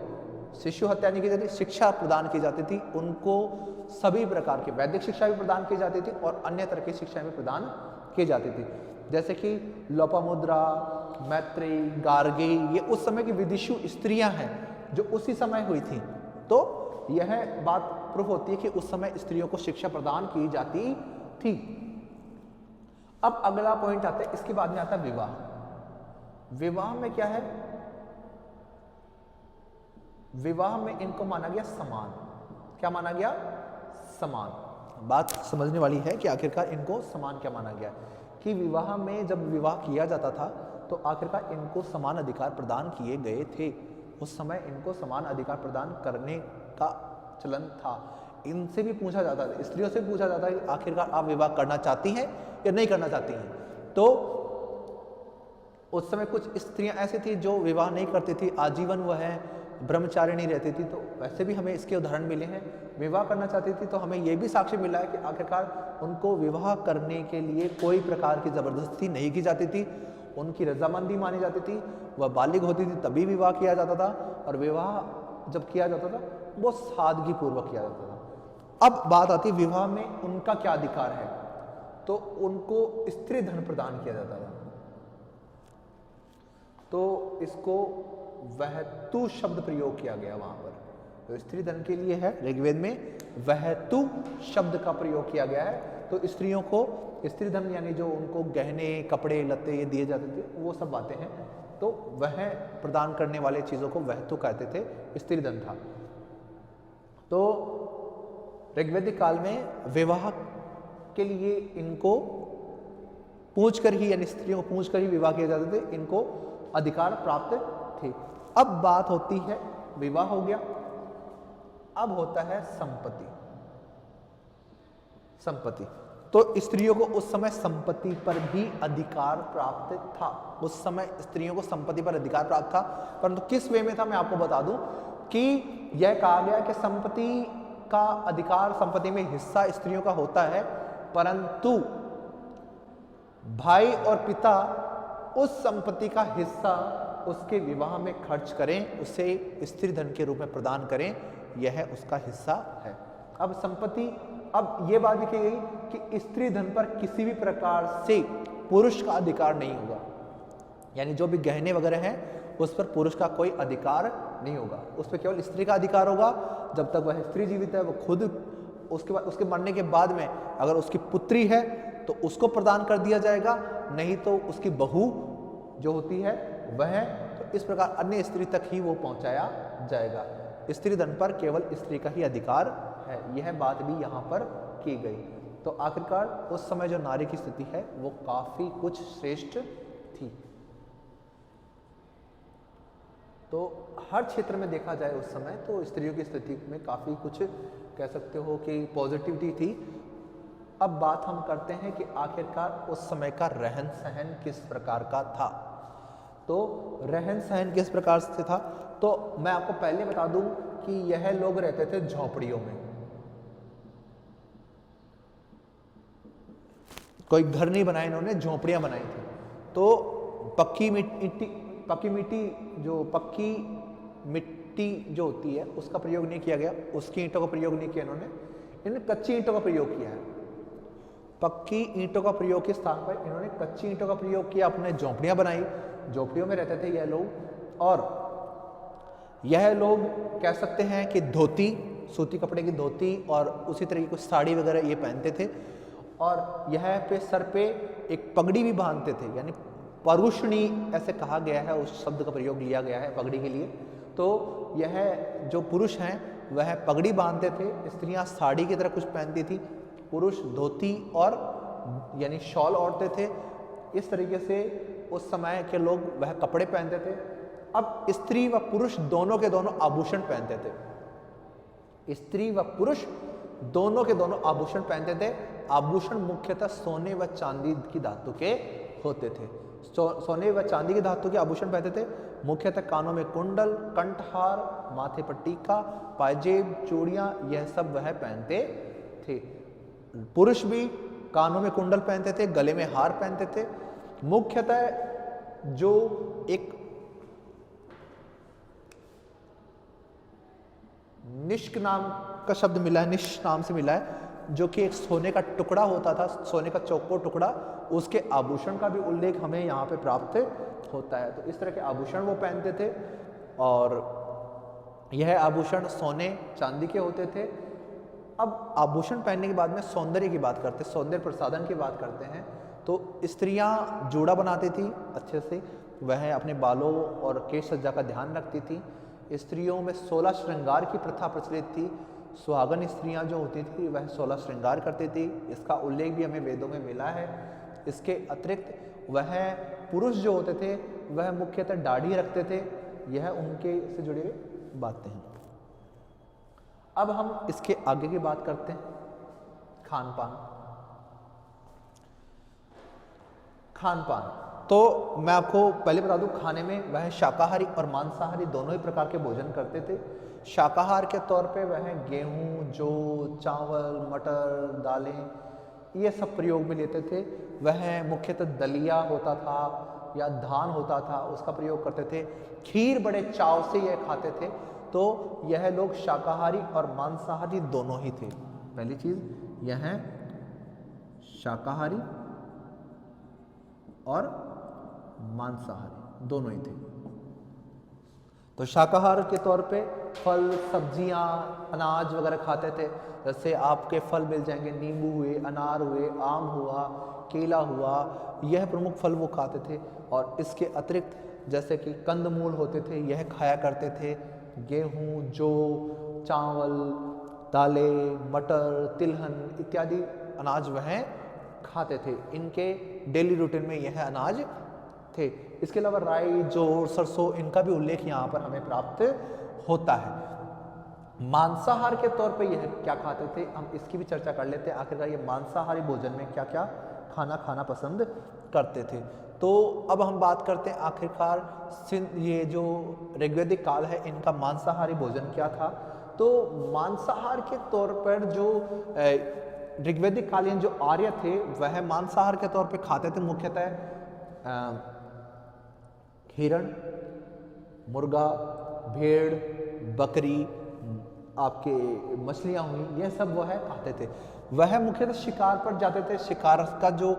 Speaker 1: शिशु हत्या नहीं की जाती, शिक्षा प्रदान की जाती थी उनको। सभी प्रकार की वैदिक शिक्षा भी प्रदान की जाती थी और अन्य तरह की शिक्षा भी प्रदान की जाती थी, जैसे कि लोपामुद्रा, मैत्रेयी, गार्गी, ये उस समय की विदिशु स्त्रियां हैं जो उसी समय हुई थी। तो यह बात प्रूफ होती है कि उस समय स्त्रियों को शिक्षा प्रदान की जाती थी। अब अगला पॉइंट आता है, इसके बाद में आता है विवाह। विवाह में क्या है? विवाह में इनको माना गया समान। क्या माना गया? समान। बात समझने वाली है कि आखिरकार इनको समान क्या माना गया कि विवाह में जब विवाह किया जाता था तो आखिरकार इनको समान अधिकार प्रदान किए गए थे। उस समय इनको समान अधिकार प्रदान करने का चलन था। इनसे भी पूछा जाता था, स्त्रियों से पूछा जाता है कि आखिरकार आप विवाह करना चाहती हैं या नहीं करना चाहती हैं। तो उस समय कुछ स्त्रियां ऐसी थी जो विवाह नहीं करती थी, आजीवन वह ब्रह्मचारिणी रहती थी। तो वैसे भी हमें इसके उदाहरण मिले हैं। विवाह करना चाहती थी तो हमें यह भी साक्ष्य मिला है कि आखिरकार उनको विवाह करने के लिए कोई प्रकार की जबरदस्ती नहीं की जाती थी, उनकी रजामंदी मानी जाती थी। वह बालिग होती थी तभी विवाह किया जाता था, और विवाह जब किया जाता था वो सादगी पूर्वक किया जाता था। अब बात आती है विवाह में उनका क्या अधिकार है। तो उनको स्त्री धन प्रदान किया जाता था। तो इसको वहतु शब्द प्रयोग किया गया वहां पर। तो स्त्री धन के लिए है, ऋग्वेद में वहतु शब्द का प्रयोग किया गया है। तो स्त्रियों को स्त्री धन यानी जो उनको गहने, कपड़े, लत्ते ये दिए जाते थे, वो सब बातें हैं। तो वह प्रदान करने वाले चीजों को वहतु कहते थे, स्त्री धन था। तो ऋग्वैदिक काल में विवाह के लिए इनको पूछकर ही, यानी स्त्रियों को पूछकर ही विवाह किए जाते थे, इनको अधिकार प्राप्त थे। अब बात होती है, विवाह हो गया, अब होता है संपत्ति। संपत्ति तो स्त्रियों को उस समय संपत्ति पर भी अधिकार प्राप्त था। उस समय स्त्रियों को संपत्ति पर अधिकार प्राप्त था, परंतु किस वे में था मैं आपको बता दूं कि यह कहा गया कि संपत्ति का अधिकार, संपत्ति में हिस्सा स्त्रियों का होता है, परंतु भाई और पिता उस संपत्ति का हिस्सा उसके विवाह में खर्च करें, उसे स्त्री धन के रूप में प्रदान करें, यह उसका हिस्सा है। अब संपत्ति, अब यह बात लिखी गई कि स्त्री धन पर किसी भी प्रकार से पुरुष का अधिकार नहीं होगा, यानी जो भी गहने वगैरह हैं उस पर पुरुष का कोई अधिकार नहीं होगा, उस पर केवल स्त्री का अधिकार होगा। जब तक वह स्त्री जीवित है वो खुद, उसके बाद, उसके मरने के बाद में अगर उसकी पुत्री है तो उसको प्रदान कर दिया जाएगा, नहीं तो उसकी बहू जो होती है वह, तो इस प्रकार अन्य स्त्री तक ही वो पहुंचाया जाएगा। स्त्री धन पर केवल स्त्री का ही अधिकार है, यह बात भी यहाँ पर की गई। तो आखिरकार उस समय जो नारी की स्थिति है वो काफी कुछ श्रेष्ठ थी। तो हर क्षेत्र में देखा जाए उस समय तो स्त्रियों की स्थिति में काफी कुछ कह सकते हो कि पॉजिटिविटी थी। अब बात हम करते हैं कि आखिरकार उस समय का रहन सहन किस प्रकार का था। तो रहन सहन किस प्रकार से था, तो मैं आपको पहले बता दूं कि यह लोग रहते थे झोपड़ियों में। कोई घर नहीं बनाए इन्होंने, झोपड़ियां बनाई थी। तो पक्की मिट्टी जो होती है उसका प्रयोग नहीं किया गया, उसकी ईंटों का प्रयोग नहीं किया इन्होंने कच्ची ईंटों का प्रयोग किया है। पक्की ईंटों का प्रयोग के स्थान पर इन्होंने कच्ची ईंटों का प्रयोग किया, अपने झोपड़ियां बनाई, झोपड़ियों में रहते थे यह लोग। और यह लोग कह सकते हैं कि धोती, सूती कपड़े की धोती और उसी तरह की कुछ साड़ी वगैरह ये पहनते थे, और यह पे सर पे एक पगड़ी भी बांधते थे, यानी परुषणी ऐसे कहा गया है, उस शब्द का प्रयोग लिया गया है पगड़ी के लिए। तो यह जो पुरुष हैं वह पगड़ी बांधते थे, स्त्रियां साड़ी की तरह कुछ पहनती थी, पुरुष धोती और यानी शॉल ओढ़ते थे। इस तरीके से उस समय के लोग वह कपड़े पहनते थे। अब स्त्री व पुरुष दोनों के दोनों आभूषण पहनते थे, स्त्री व पुरुष दोनों के दोनों आभूषण पहनते थे। आभूषण मुख्यतः सोने व चांदी की धातु के होते थे, सोने व चांदी की धातु के आभूषण पहनते थे। मुख्यतः कानों में कुंडल, कंठहार, माथे पर टीका, पायजेब, चूड़ियां, यह सब वह पहनते थे। पुरुष भी कानों में कुंडल पहनते थे, गले में हार पहनते थे। मुख्यतः जो एक निष्क नाम का शब्द मिला है, निष्क नाम से मिला है, जो कि एक सोने का टुकड़ा होता था, सोने का चौकोर टुकड़ा, उसके आभूषण का भी उल्लेख हमें यहाँ पे प्राप्त होता है। तो इस तरह के आभूषण वो पहनते थे, और यह आभूषण सोने चांदी के होते थे। अब आभूषण पहनने के बाद में सौंदर्य की बात करते हैं, सौंदर्य प्रसाधन की बात करते हैं। तो स्त्रियां जूड़ा बनाती थी अच्छे से, वह अपने बालों और केश सज्जा का ध्यान रखती थी। स्त्रियों में 16 श्रृंगार की प्रथा प्रचलित थी। सुहागन स्त्रियां जो होती थी वह 16 श्रृंगार करती थी, इसका उल्लेख भी हमें वेदों में मिला है। इसके अतिरिक्त वह पुरुष जो होते थे वह मुख्यतः दाढ़ी रखते थे, यह उनके से जुड़ी हुई बातें हैं। अब हम इसके आगे की बात करते हैं, खान पान। तो मैं आपको पहले बता दूं, खाने में वह शाकाहारी और मांसाहारी दोनों ही प्रकार के भोजन करते थे। शाकाहार के तौर पे वह गेहूं, जौ, चावल, मटर, दालें, ये सब प्रयोग में लेते थे। वह मुख्यतः दलिया होता था या धान होता था, उसका प्रयोग करते थे। खीर बड़े चाव से यह खाते थे। तो यह लोग शाकाहारी और मांसाहारी दोनों ही थे। पहली चीज यह है शाकाहारी और मांसाहारी दोनों ही थे। तो शाकाहार के तौर पे फल, सब्जियां, अनाज वगैरह खाते थे। जैसे आपके फल मिल जाएंगे, नींबू हुए, अनार हुए, आम हुआ, केला हुआ, यह प्रमुख फल वो खाते थे। और इसके अतिरिक्त जैसे कि कंदमूल होते थे, यह खाया करते थे। गेहूं, जौ, चावल, दालें, मटर, तिलहन इत्यादि अनाज वह खाते थे। इनके डेली रूटीन में यह अनाज थे। इसके अलावा राई, जौ, सरसों, इनका भी उल्लेख यहाँ पर हमें प्राप्त होता है। मांसाहार के तौर पे यह क्या खाते थे, हम इसकी भी चर्चा कर लेते हैं। आखिरकार ये मांसाहारी भोजन में क्या क्या खाना पसंद करते थे। तो अब हम बात करते हैं आखिरकार ये जो ऋग्वैदिक काल है, इनका मांसाहारी भोजन क्या था। तो मांसाहार के तौर पर जो ऋग्वैदिक कालीन जो आर्य थे वह मांसाहार के तौर पे खाते थे मुख्यतः हिरण, मुर्गा, भेड़, बकरी, आपके मछलियां हुई, यह सब वह खाते थे। वह मुख्यतः शिकार पर जाते थे, शिकार का जो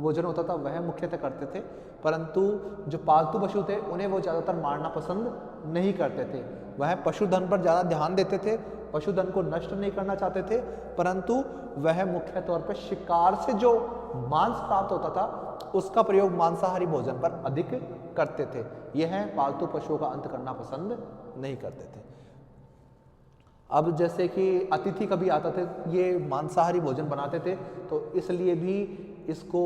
Speaker 1: भोजन होता था वह मुख्यतः करते थे, परंतु जो पालतू पशु थे उन्हें वो ज़्यादातर मारना पसंद नहीं करते थे। वह पशुधन पर ज़्यादा ध्यान देते थे, पशुधन को नष्ट नहीं करना चाहते थे, परंतु वह मुख्य तौर पर शिकार से जो मांस प्राप्त होता था उसका प्रयोग मांसाहारी भोजन पर अधिक करते थे। यह पालतू पशुओं का अंत करना पसंद नहीं करते थे। अब जैसे कि अतिथि कभी आता थे, ये मांसाहारी भोजन बनाते थे, तो इसलिए भी इसको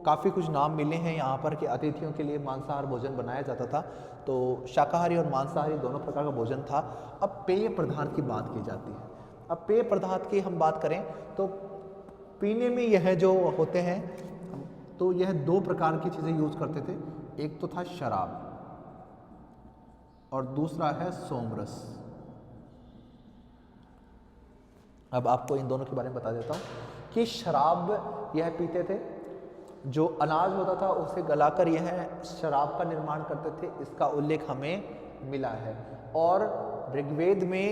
Speaker 1: काफ़ी कुछ नाम मिले हैं यहाँ पर कि अतिथियों के लिए मांसाहार भोजन बनाया जाता था। तो शाकाहारी और मांसाहारी दोनों प्रकार का भोजन था। अब पेय पदार्थ की बात की जाती है। अब पेय पदार्थ की हम बात करें तो पीने में यह जो होते हैं, तो यह दो प्रकार की चीज़ें यूज करते थे। एक तो था शराब और दूसरा है सोमरस। अब आपको इन दोनों के बारे में बता देता हूँ कि शराब यह पीते थे, जो अनाज होता था उसे गलाकर यह शराब का निर्माण करते थे, इसका उल्लेख हमें मिला है। और ऋग्वेद में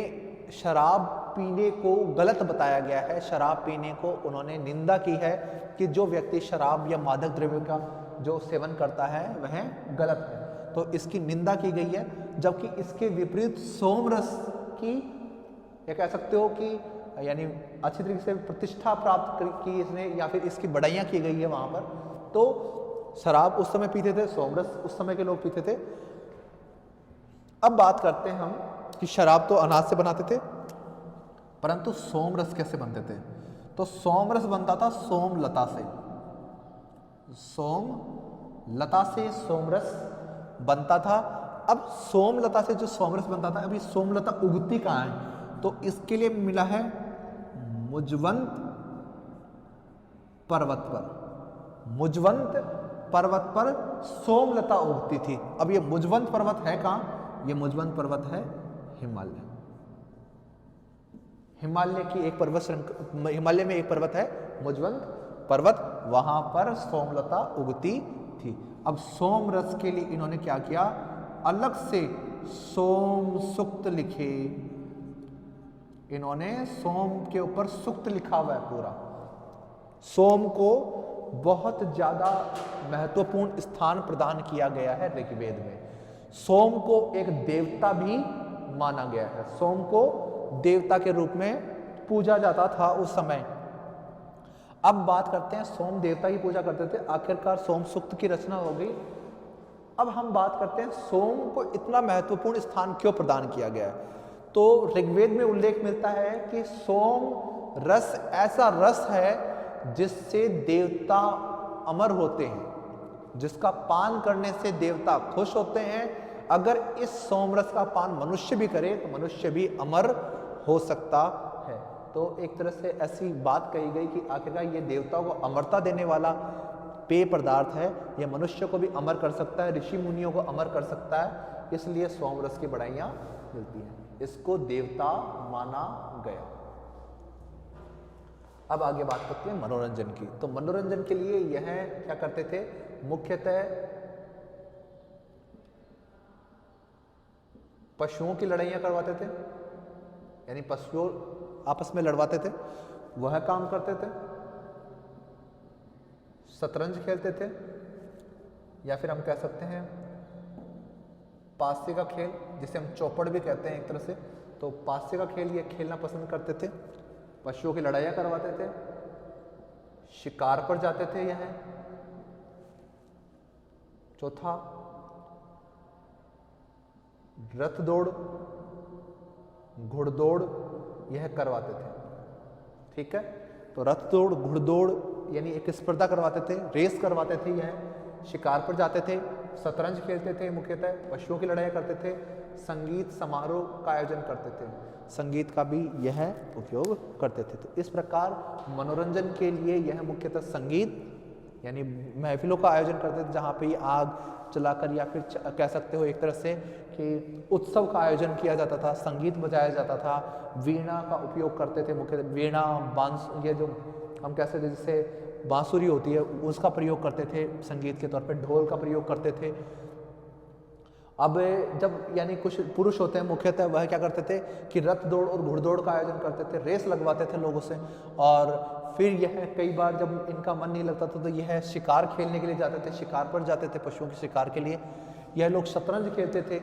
Speaker 1: शराब पीने को गलत बताया गया है। शराब पीने को उन्होंने निंदा की है कि जो व्यक्ति शराब या मादक द्रव्य का जो सेवन करता है वह गलत है, तो इसकी निंदा की गई है। जबकि इसके विपरीत सोमरस की ये कह सकते हो कि यानी अच्छी तरीके से प्रतिष्ठा प्राप्त की इसने, या फिर इसकी बढ़ाइयाँ की गई है वहाँ पर। तो शराब उस समय पीते थे, सोमरस उस समय के लोग पीते थे। अब बात करते हैं हम कि शराब तो अनाज से बनाते थे, परंतु सोमरस कैसे बनते थे? तो सोमरस बनता था सोमलता से। सोमलता से सोमरस बनता था। अब सोमलता से जो सोमरस बनता था, अभी सोमलता उगती कहाँ है? तो इसके लिए मिला है मुजवंत पर्वत पर। मुजवंत पर्वत पर सोमलता उगती थी। अब ये मुजवंत पर्वत है कहाँ? ये मुजवंत पर्वत है हिमालय। हिमालय की एक पर्वत श्रृंखला, हिमालय में एक पर्वत है मुजवंत पर्वत, वहां पर सोमलता उगती थी। अब सोमरस के लिए इन्होंने क्या किया? अलग से सोम सुक्त लिखे। इन्होंने सोम के ऊपर सुक्त लिखा हुआ है पूरा। सोम को बहुत ज्यादा महत्वपूर्ण स्थान प्रदान किया गया है ऋग्वेद में। सोम को एक देवता भी माना गया है। सोम को देवता के रूप में पूजा जाता था उस समय। अब बात करते हैं, सोम देवता की पूजा करते थे, आखिरकार सोम सुक्त की रचना हो गई। अब हम बात करते हैं सोम को इतना महत्वपूर्ण स्थान क्यों प्रदान किया गया है। तो ऋग्वेद में उल्लेख मिलता है कि सोम रस ऐसा रस है जिससे देवता अमर होते हैं, जिसका पान करने से देवता खुश होते हैं। अगर इस सोमरस का पान मनुष्य भी करे तो मनुष्य भी अमर हो सकता है। तो एक तरह से ऐसी बात कही गई कि आखिरकार ये देवताओं को अमरता देने वाला पेय पदार्थ है, ये मनुष्य को भी अमर कर सकता है, ऋषि मुनियों को अमर कर सकता है, इसलिए सोमरस की बढ़ाइयाँ मिलती हैं। इसको देवता माना गया। अब आगे बात करते हैं मनोरंजन की। तो मनोरंजन के लिए यह क्या करते थे? मुख्यतः पशुओं की लड़ाइयाँ करवाते थे, यानी पशुओं आपस में लड़वाते थे, वह काम करते थे। शतरंज खेलते थे, या फिर हम कह सकते हैं पासे का खेल, जिसे हम चौपड़ भी कहते हैं एक तरह से। तो पासे का खेल ये खेलना पसंद करते थे। पशुओं की लड़ाइयाँ करवाते थे, शिकार पर जाते थे। यह चौथा, रथ दौड़, घुड़दौड़ यह करवाते थे। ठीक है, तो रथ दौड़, घुड़दौड़ यानी एक स्पर्धा करवाते थे, रेस करवाते थे। यह शिकार पर जाते थे, शतरंज खेलते थे, मुख्यतः पशुओं की लड़ाई करते थे, संगीत समारोह का आयोजन करते थे, संगीत का भी यह उपयोग करते थे। तो इस प्रकार मनोरंजन के लिए यह मुख्यतः संगीत यानी महफिलों का आयोजन करते थे जहाँ पे ये आग जलाकर या फिर कह सकते हो एक तरह से कि उत्सव का आयोजन किया जाता था, संगीत बजाया जाता था, वीणा का उपयोग करते थे, मुख्य वीणा ये जो हम कह सकते जिससे बांसुरी होती है उसका प्रयोग करते थे संगीत के तौर पे, ढोल का प्रयोग करते थे। अब जब यानी कुछ पुरुष होते हैं मुख्यतः वह क्या करते थे कि रथ दौड़ और घुड़दौड़ का आयोजन करते थे, रेस लगवाते थे लोगों से, और फिर यह कई बार जब इनका मन नहीं लगता था तो यह शिकार खेलने के लिए जाते थे, शिकार पर जाते थे पशुओं के शिकार के लिए। यह लोग शतरंज खेलते थे,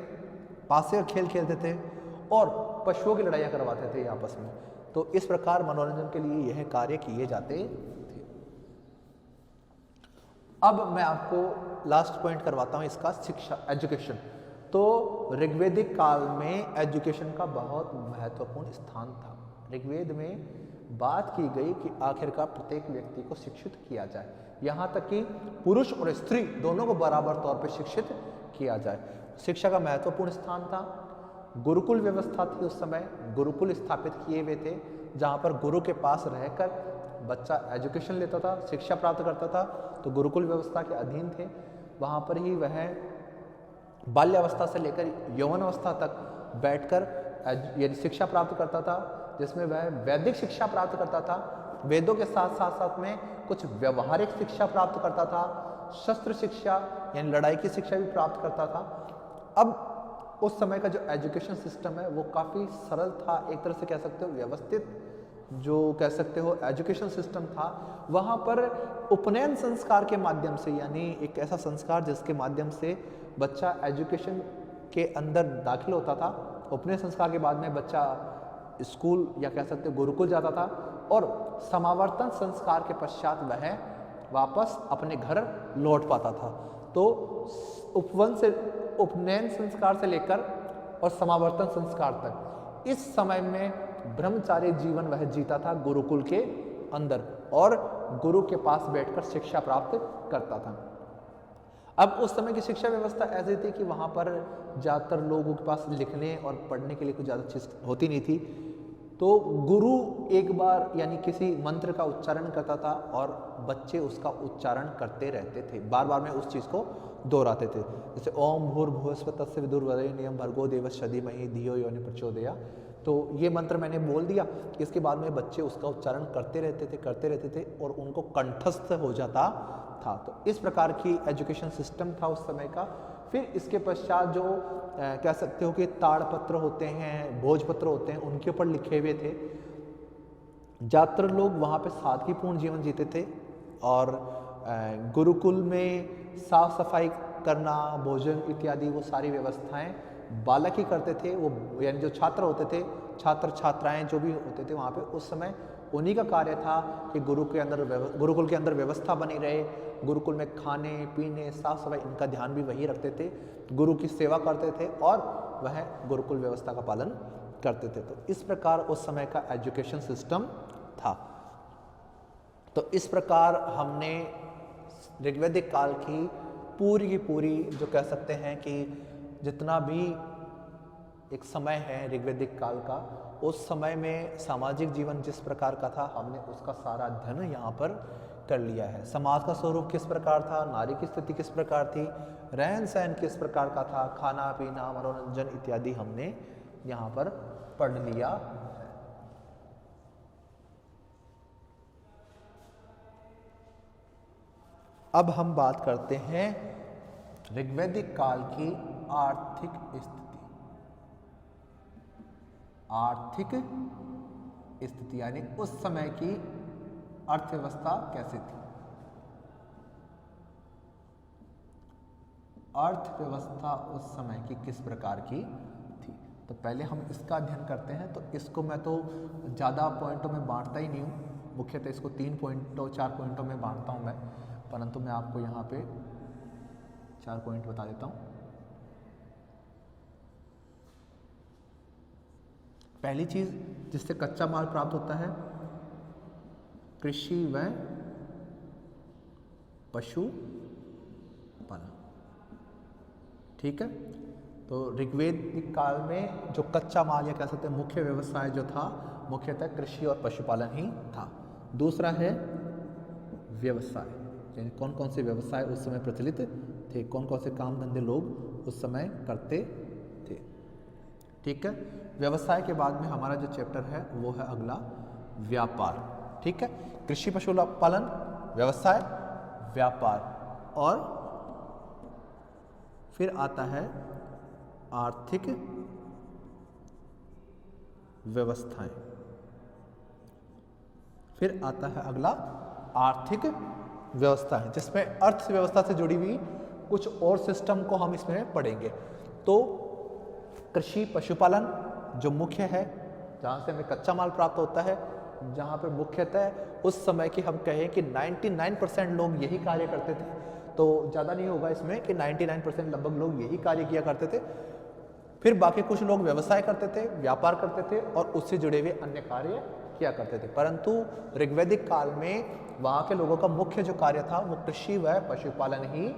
Speaker 1: पासे का खेल खेलते थे और पशुओं की लड़ाइयाँ करवाते थे आपस में। तो इस प्रकार मनोरंजन के लिए यह कार्य किए जाते थे। अब मैं आपको लास्ट पॉइंट करवाता हूँ इसका, शिक्षा, एजुकेशन। तो ऋग्वेदिक काल में एजुकेशन का बहुत महत्वपूर्ण स्थान था। ऋग्वेद में बात की गई कि आखिरकार प्रत्येक व्यक्ति को शिक्षित किया जाए, यहाँ तक कि पुरुष और स्त्री दोनों को बराबर तौर पर शिक्षित किया जाए। शिक्षा का महत्वपूर्ण स्थान था। गुरुकुल व्यवस्था थी उस समय, गुरुकुल स्थापित किए हुए थे जहाँ पर गुरु के पास रहकर बच्चा एजुकेशन लेता था, शिक्षा प्राप्त करता था। तो गुरुकुल व्यवस्था के अधीन थे, वहाँ पर ही वह बाल्यावस्था से लेकर यौवन अवस्था तक बैठकर यदि शिक्षा प्राप्त करता था, जिसमें वह वैदिक शिक्षा प्राप्त करता था, वेदों के साथ साथ में कुछ व्यवहारिक शिक्षा प्राप्त करता था, शस्त्र शिक्षा यानी लड़ाई की शिक्षा भी प्राप्त करता था। अब उस समय का जो एजुकेशन सिस्टम है वो काफ़ी सरल था, एक तरह से कह सकते हो व्यवस्थित जो कह सकते हो एजुकेशन सिस्टम था। वहाँ पर उपनयन संस्कार के माध्यम से, यानी एक ऐसा संस्कार जिसके माध्यम से बच्चा एजुकेशन के अंदर दाखिल होता था। उपनयन संस्कार के बाद में बच्चा स्कूल या कह सकते हो गुरुकुल जाता था, और समावर्तन संस्कार के पश्चात वह वापस अपने घर लौट पाता था। तो उपनयन संस्कार से लेकर और समावर्तन संस्कार तक इस समय में ब्रह्मचारी जीवन वह जीता था गुरुकुल के अंदर, और गुरु के पास बैठकर शिक्षा प्राप्त करता था। अब उस समय की शिक्षा व्यवस्था ऐसी थी कि वहाँ पर ज़्यादातर लोगों के पास लिखने और पढ़ने के लिए कुछ ज़्यादा चीज़ होती नहीं थी। तो गुरु एक बार यानी किसी मंत्र का उच्चारण करता था और बच्चे उसका उच्चारण करते रहते थे, बार बार में उस चीज़ को दोहराते थे। जैसे ओम भूर्भुवः स्वः तस्य विदुर्वरेण्यं भर्गो देवस्य धीमहि धियो यो न प्रचोदयात्। तो ये मंत्र मैंने बोल दिया, इसके बाद में बच्चे उसका उच्चारण करते रहते थे और उनको कंठस्थ हो जाता था। तो इस प्रकार की एजुकेशन सिस्टम था उस समय का। फिर इसके पश्चात जो कह सकते हो कि ताड़पत्र होते हैं, भोजपत्र होते हैं, उनके ऊपर लिखे हुए थे। ज़्यादातर लोग वहाँ पे सादगीपूर्ण जीवन जीते थे, और गुरुकुल में साफ सफाई करना, भोजन इत्यादि वो सारी व्यवस्थाएं बालक ही करते थे। वो यानी जो छात्र होते थे, छात्र छात्राएं जो भी होते थे वहाँ पे उस समय उन्हीं का कार्य था कि गुरुकुल के अंदर व्यवस्था बनी रहे। गुरुकुल में खाने पीने साफ सफाई इनका ध्यान भी वही रखते थे, गुरु की सेवा करते थे और वह गुरुकुल व्यवस्था का पालन करते थे। तो इस प्रकार उस समय का एजुकेशन सिस्टम था। तो इस प्रकार हमने ऋग्वैदिक काल की पूरी जो कह सकते हैं कि जितना भी एक समय है ऋग्वैदिक काल का, उस समय में सामाजिक जीवन जिस प्रकार का था हमने उसका सारा अध्ययन यहाँ पर कर लिया है। समाज का स्वरूप किस प्रकार था, नारी की स्थिति किस प्रकार थी, रहन सहन किस प्रकार का था, खाना पीना मनोरंजन इत्यादि हमने यहाँ पर पढ़ लिया है। अब हम बात करते हैं ऋग्वैदिक काल की आर्थिक स्थिति यानी उस समय की अर्थव्यवस्था कैसे थी। अर्थव्यवस्था उस समय की किस प्रकार की थी, तो पहले हम इसका अध्ययन करते हैं। तो इसको मैं तो ज़्यादा पॉइंटों में बांटता ही नहीं हूँ, मुख्यतः इसको 3 पॉइंटों 4 पॉइंटों में बांटता हूँ मैं, परंतु मैं आपको यहाँ पे 4 पॉइंट बता देता हूँ। पहली चीज जिससे कच्चा माल प्राप्त होता है, कृषि व पशुपालन। ठीक है, तो ऋग्वैदिक काल में जो कच्चा माल या कह सकते हैं मुख्य व्यवसाय जो था मुख्यतः कृषि और पशुपालन ही था। दूसरा है व्यवसाय, यानी कौन कौन से व्यवसाय उस समय प्रचलित थे, कौन कौन से काम धंधे लोग उस समय करते थे। ठीक है, व्यवसाय के बाद में हमारा जो चैप्टर है वो है अगला व्यापार। ठीक है, कृषि पशुपालन, व्यवसाय, व्यापार और फिर आता है आर्थिक व्यवस्थाएं। फिर आता है अगला आर्थिक व्यवस्था है, जिसमें अर्थव्यवस्था से जुड़ी हुई कुछ और सिस्टम को हम इसमें पढ़ेंगे। तो कृषि पशुपालन जो मुख्य है, जहाँ से हमें कच्चा माल प्राप्त होता है, जहाँ पर मुख्यतः उस समय की हम कहें कि 99% लोग यही कार्य करते थे, तो ज़्यादा नहीं होगा इसमें कि 99% लगभग लोग यही कार्य किया करते थे। फिर बाकी कुछ लोग व्यवसाय करते थे, व्यापार करते थे और उससे जुड़े हुए अन्य कार्य किया करते थे। परंतु ऋग्वैदिक काल में वहाँ के लोगों का मुख्य जो कार्य था वो कृषि व पशुपालन ही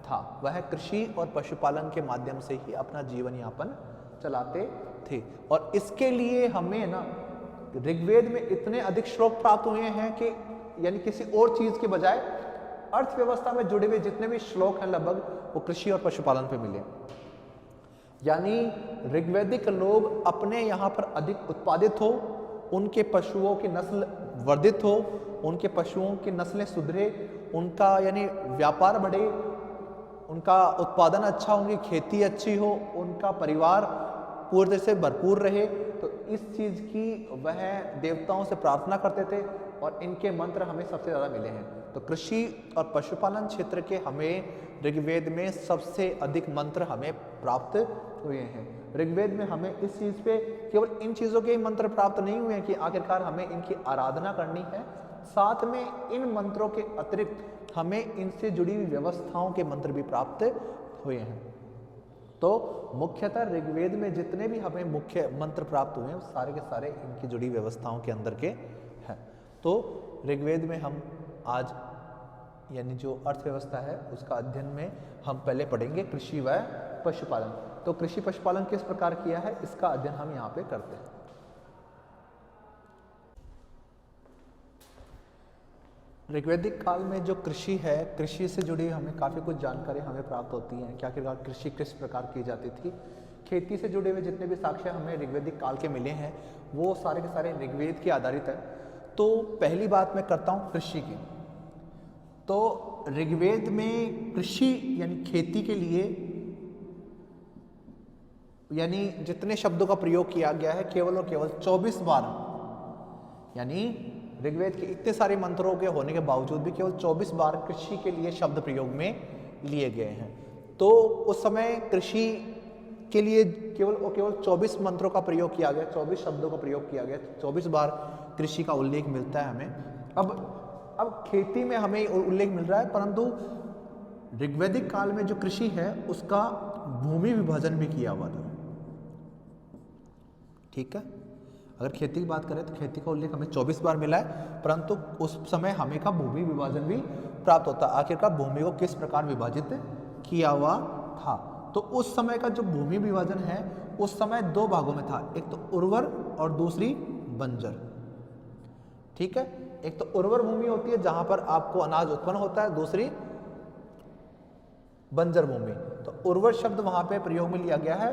Speaker 1: था। वह कृषि और पशुपालन के माध्यम से ही अपना जीवन यापन चलाते थे। और इसके लिए हमें ना ऋग्वेद में इतने अधिक श्लोक प्राप्त हुए हैं कि यानी किसी और चीज के बजाय अर्थव्यवस्था में जुड़े हुए जितने भी श्लोक हैं लगभग वो कृषि और पशुपालन पे मिले। यानी ऋग्वैदिक लोग अपने यहाँ पर अधिक उत्पादित हो, उनके पशुओं की नस्ल वर्धित हो, उनके पशुओं की नस्लें सुधरे, उनका यानी व्यापार बढ़े, उनका उत्पादन अच्छा हो, उनकी खेती अच्छी हो, उनका परिवार पूरी तरह से भरपूर रहे। तो इस चीज़ की वह देवताओं से प्रार्थना करते थे और इनके मंत्र हमें सबसे ज़्यादा मिले हैं। तो कृषि और पशुपालन क्षेत्र के हमें ऋग्वेद में सबसे अधिक मंत्र हमें प्राप्त हुए हैं। ऋग्वेद में हमें इस चीज़ पे केवल इन चीज़ों के मंत्र प्राप्त नहीं हुए हैं कि आखिरकार हमें इनकी आराधना करनी है, साथ में इन मंत्रों के अतिरिक्त हमें इनसे जुड़ी हुई व्यवस्थाओं के मंत्र भी प्राप्त हुए हैं। तो मुख्यतः ऋग्वेद में जितने भी हमें मुख्य मंत्र प्राप्त हुए हैं सारे के सारे इनकी जुड़ी व्यवस्थाओं के अंदर के हैं। तो ऋग्वेद में हम आज यानी जो अर्थव्यवस्था है उसका अध्ययन में हम पहले पढ़ेंगे कृषि व पशुपालन। तो कृषि पशुपालन किस प्रकार किया है इसका अध्ययन हम यहाँ पे करते हैं। ऋग्वैदिक काल में जो कृषि है, कृषि से जुड़ी हमें काफ़ी कुछ जानकारी हमें प्राप्त होती हैं कि आखिरकार कृषि किस प्रकार की जाती थी। खेती से जुड़े हुए जितने भी साक्ष्य हमें ऋग्वैदिक काल के मिले हैं वो सारे के सारे ऋग्वेद के आधारित है। तो पहली बात मैं करता हूँ कृषि की। तो ऋग्वेद में कृषि यानी खेती के लिए यानी जितने शब्दों का प्रयोग किया गया है केवल और केवल 24 बार, यानी ऋग्वेद के इतने सारे मंत्रों के होने के बावजूद भी केवल 24 बार कृषि के लिए शब्द प्रयोग में लिए गए हैं। तो उस समय कृषि के लिए केवल और केवल 24 मंत्रों का प्रयोग किया गया, 24 शब्दों का प्रयोग किया गया, 24 बार कृषि का उल्लेख मिलता है हमें। अब खेती में हमें उल्लेख मिल रहा है, परंतु ऋग्वैदिक काल में जो कृषि है उसका भूमि विभाजन भी किया हुआ था। ठीक है, अगर खेती की बात करें तो खेती का उल्लेख हमें 24 बार मिला है, परंतु उस समय हमें का भूमि विभाजन भी प्राप्त होता। आखिरकार भूमि को किस प्रकार विभाजित किया हुआ था। तो उस समय का जो भूमि विभाजन है उस समय दो भागों में था, एक तो उर्वर और दूसरी बंजर। ठीक है, एक तो उर्वर भूमि होती है जहां पर आपको अनाज उत्पन्न होता है, दूसरी बंजर भूमि। तो उर्वर शब्द वहां पे प्रयोग में लिया गया है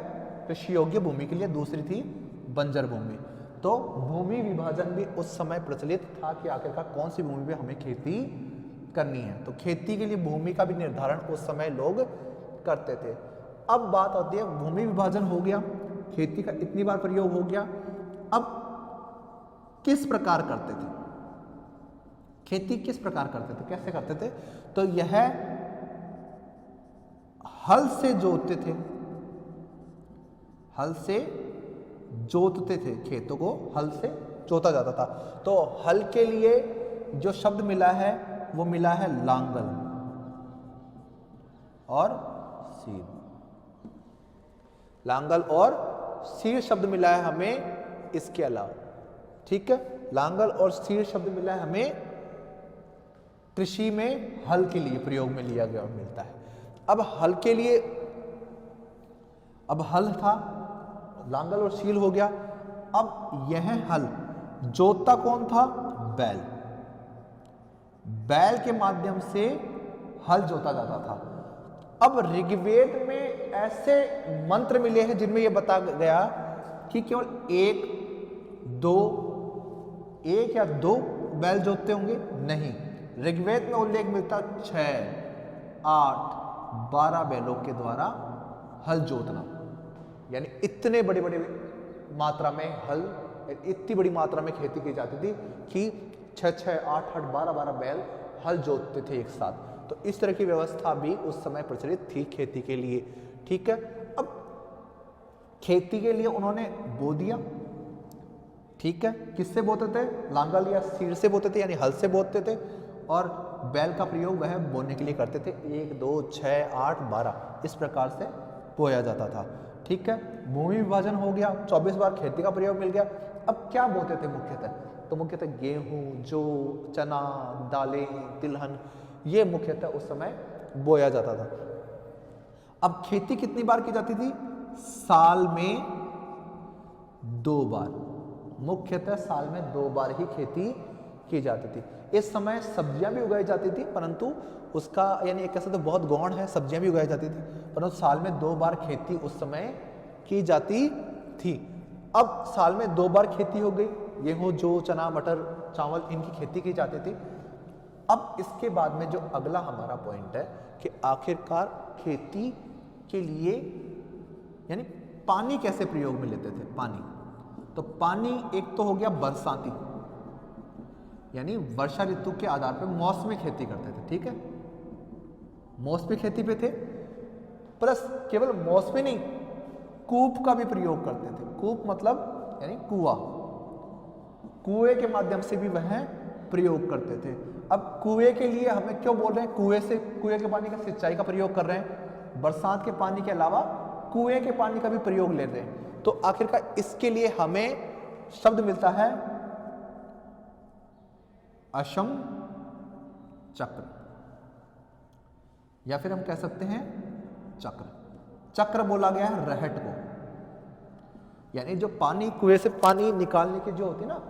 Speaker 1: कृषि योग्य भूमि के लिए, दूसरी थी बंजर भूमि। तो भूमि विभाजन भी उस समय प्रचलित था कि आखिरकार कौन सी भूमि पे हमें खेती करनी है। तो खेती के लिए भूमि का भी निर्धारण उस समय लोग करते थे। अब बात आती है भूमि विभाजन हो गया, खेती का इतनी बार प्रयोग हो गया, अब किस प्रकार करते थे, खेती किस प्रकार करते थे, कैसे करते थे। तो यह हल से जोतते थे, हल से जोतते थे, खेतों को हल से जोता जाता था। तो हल के लिए जो शब्द मिला है वो मिला है लांगल और सीर। लांगल और सीर शब्द मिला है हमें इसके अलावा। ठीक है, लांगल और सीर शब्द मिला है हमें कृषि में हल के लिए प्रयोग में लिया गया मिलता है। अब हल के लिए, अब हल था, लांगल और सील हो गया। अब यह हल जोतता कौन था, बैल। बैल के माध्यम से हल जोता जाता था। अब ऋग्वेद में ऐसे मंत्र मिले हैं जिनमें यह बता गया कि केवल एक या दो बैल जोतते होंगे, नहीं। ऋग्वेद में उल्लेख मिलता 6, 8, 12 बैलों के द्वारा हल जोतना, यानी इतने बड़े बड़े मात्रा में हल, इतनी बड़ी मात्रा में खेती की जाती थी कि 6, 8, 12 बैल हल जोतते थे एक साथ। तो इस तरह की व्यवस्था भी उस समय प्रचलित थी खेती के लिए, ठीक है। अब खेती के लिए उन्होंने बो दिया, ठीक है। किससे बोते थे? लांगल या सीड़ से बोते थे, यानी हल से बोते थे, और बैल का प्रयोग वह बोने के लिए करते थे। 1, 2, 6, 8, 12 इस प्रकार से बोया जाता था, ठीक है। भूमि विभाजन हो गया, 24 बार खेती का प्रयोग मिल गया। अब क्या बोते थे मुख्यतः? तो मुख्यतः गेहूं, जौ, चना, दालें, तिलहन, ये मुख्यतः उस समय बोया जाता था। अब खेती कितनी बार की जाती थी? साल में 2 बार, मुख्यतः साल में 2 बार ही खेती की जाती थी। इस समय सब्जियां भी उगाई जाती थी, परंतु उसका यानी एक कैसे तो बहुत गौण है, सब्जियां भी उगाई जाती थी, परंतु साल में 2 बार खेती उस समय की जाती थी। अब साल में 2 बार खेती हो गई, गेहूं, जौ, चना, मटर, चावल, इनकी खेती की जाती थी। अब इसके बाद में जो अगला हमारा पॉइंट है कि आखिरकार खेती के लिए यानी पानी कैसे प्रयोग में लेते थे? पानी, तो पानी एक तो हो गया बरसाती, यानी वर्षा ऋतु के आधार पर मौसमी खेती करते थे, ठीक है। मौसमी खेती पे थे, प्लस केवल मौसमी नहीं, कूप का भी प्रयोग करते थे। कूप मतलब यानी कुआं, कुएं के माध्यम से भी वह प्रयोग करते थे। अब कुएं के लिए हमें क्यों बोल रहे हैं? कुएं के पानी का सिंचाई का प्रयोग कर रहे हैं, बरसात के पानी के अलावा कुएं के पानी का भी प्रयोग ले रहे हैं। तो आखिरकार इसके लिए हमें शब्द मिलता है अशम चक्र, या फिर हम कह सकते हैं चक्र। चक्र बोला गया है रहट को, यानी जो पानी कुएं से पानी निकालने की जो होती है ना,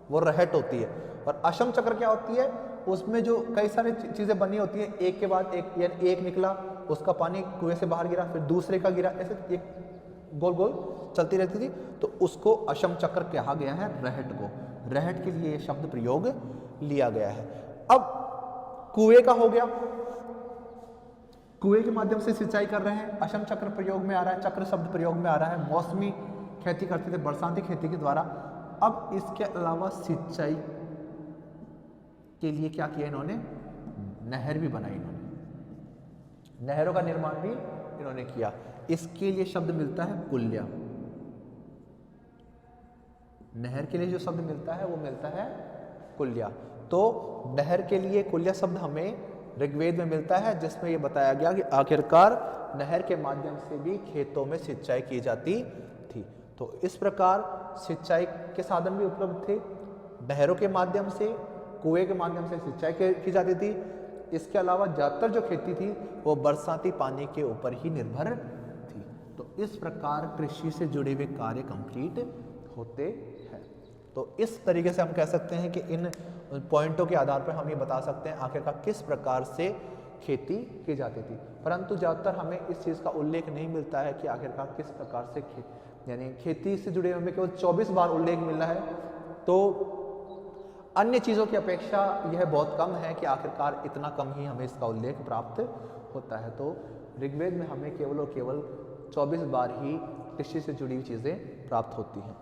Speaker 1: वो रहट होती है। और अशम चक्र क्या होती है? उसमें जो कई सारी चीजें बनी होती है, एक के बाद एक, यानी एक निकला, उसका पानी कुएं से बाहर गिरा, फिर दूसरे का गिरा, ऐसे एक गोल गोल चलती रहती थी। तो उसको अशम चक्र कहा गया है, रहट को। रहट के लिए यह शब्द प्रयोग लिया गया है। अब कुएं का हो गया, कुएं के माध्यम से सिंचाई कर रहे हैं, अशम चक्र प्रयोग में आ रहा है, चक्र शब्द प्रयोग में आ रहा है। मौसमी खेती करते थे बरसाती खेती के द्वारा। अब इसके अलावा सिंचाई के लिए क्या किया इन्होंने? नहर भी बनाई इन्होंने, नहरों का निर्माण भी इन्होंने किया। इसके लिए शब्द मिलता है कुल्या। नहर के लिए जो शब्द मिलता है वो मिलता है कुल्या। तो नहर के लिए कुल्या शब्द हमें ऋग्वेद में मिलता है, जिसमें यह बताया गया कि आखिरकार नहर के माध्यम से भी खेतों में सिंचाई की जाती थी। तो इस प्रकार सिंचाई के साधन भी उपलब्ध थे, नहरों के माध्यम से, कुएं के माध्यम से सिंचाई की जाती थी। इसके अलावा ज़्यादातर जो खेती थी वो बरसाती पानी के ऊपर ही निर्भर थी। तो इस प्रकार कृषि से जुड़े हुए कार्य कंप्लीट होते हैं। तो इस तरीके से हम कह सकते हैं कि इन पॉइंटों के आधार पर हम ये बता सकते हैं आखिरकार किस प्रकार से खेती की जाती थी। परंतु ज़्यादातर हमें इस चीज़ का उल्लेख नहीं मिलता है कि आखिरकार किस प्रकार से यानी खेती से जुड़े हमें केवल 24 बार उल्लेख मिला है। तो अन्य चीज़ों की अपेक्षा यह बहुत कम है कि आखिरकार इतना कम ही हमें इसका उल्लेख प्राप्त होता है। तो ऋग्वेद में हमें केवल और केवल 24 बार ही कृषि से जुड़ी हुई चीज़ें प्राप्त होती हैं।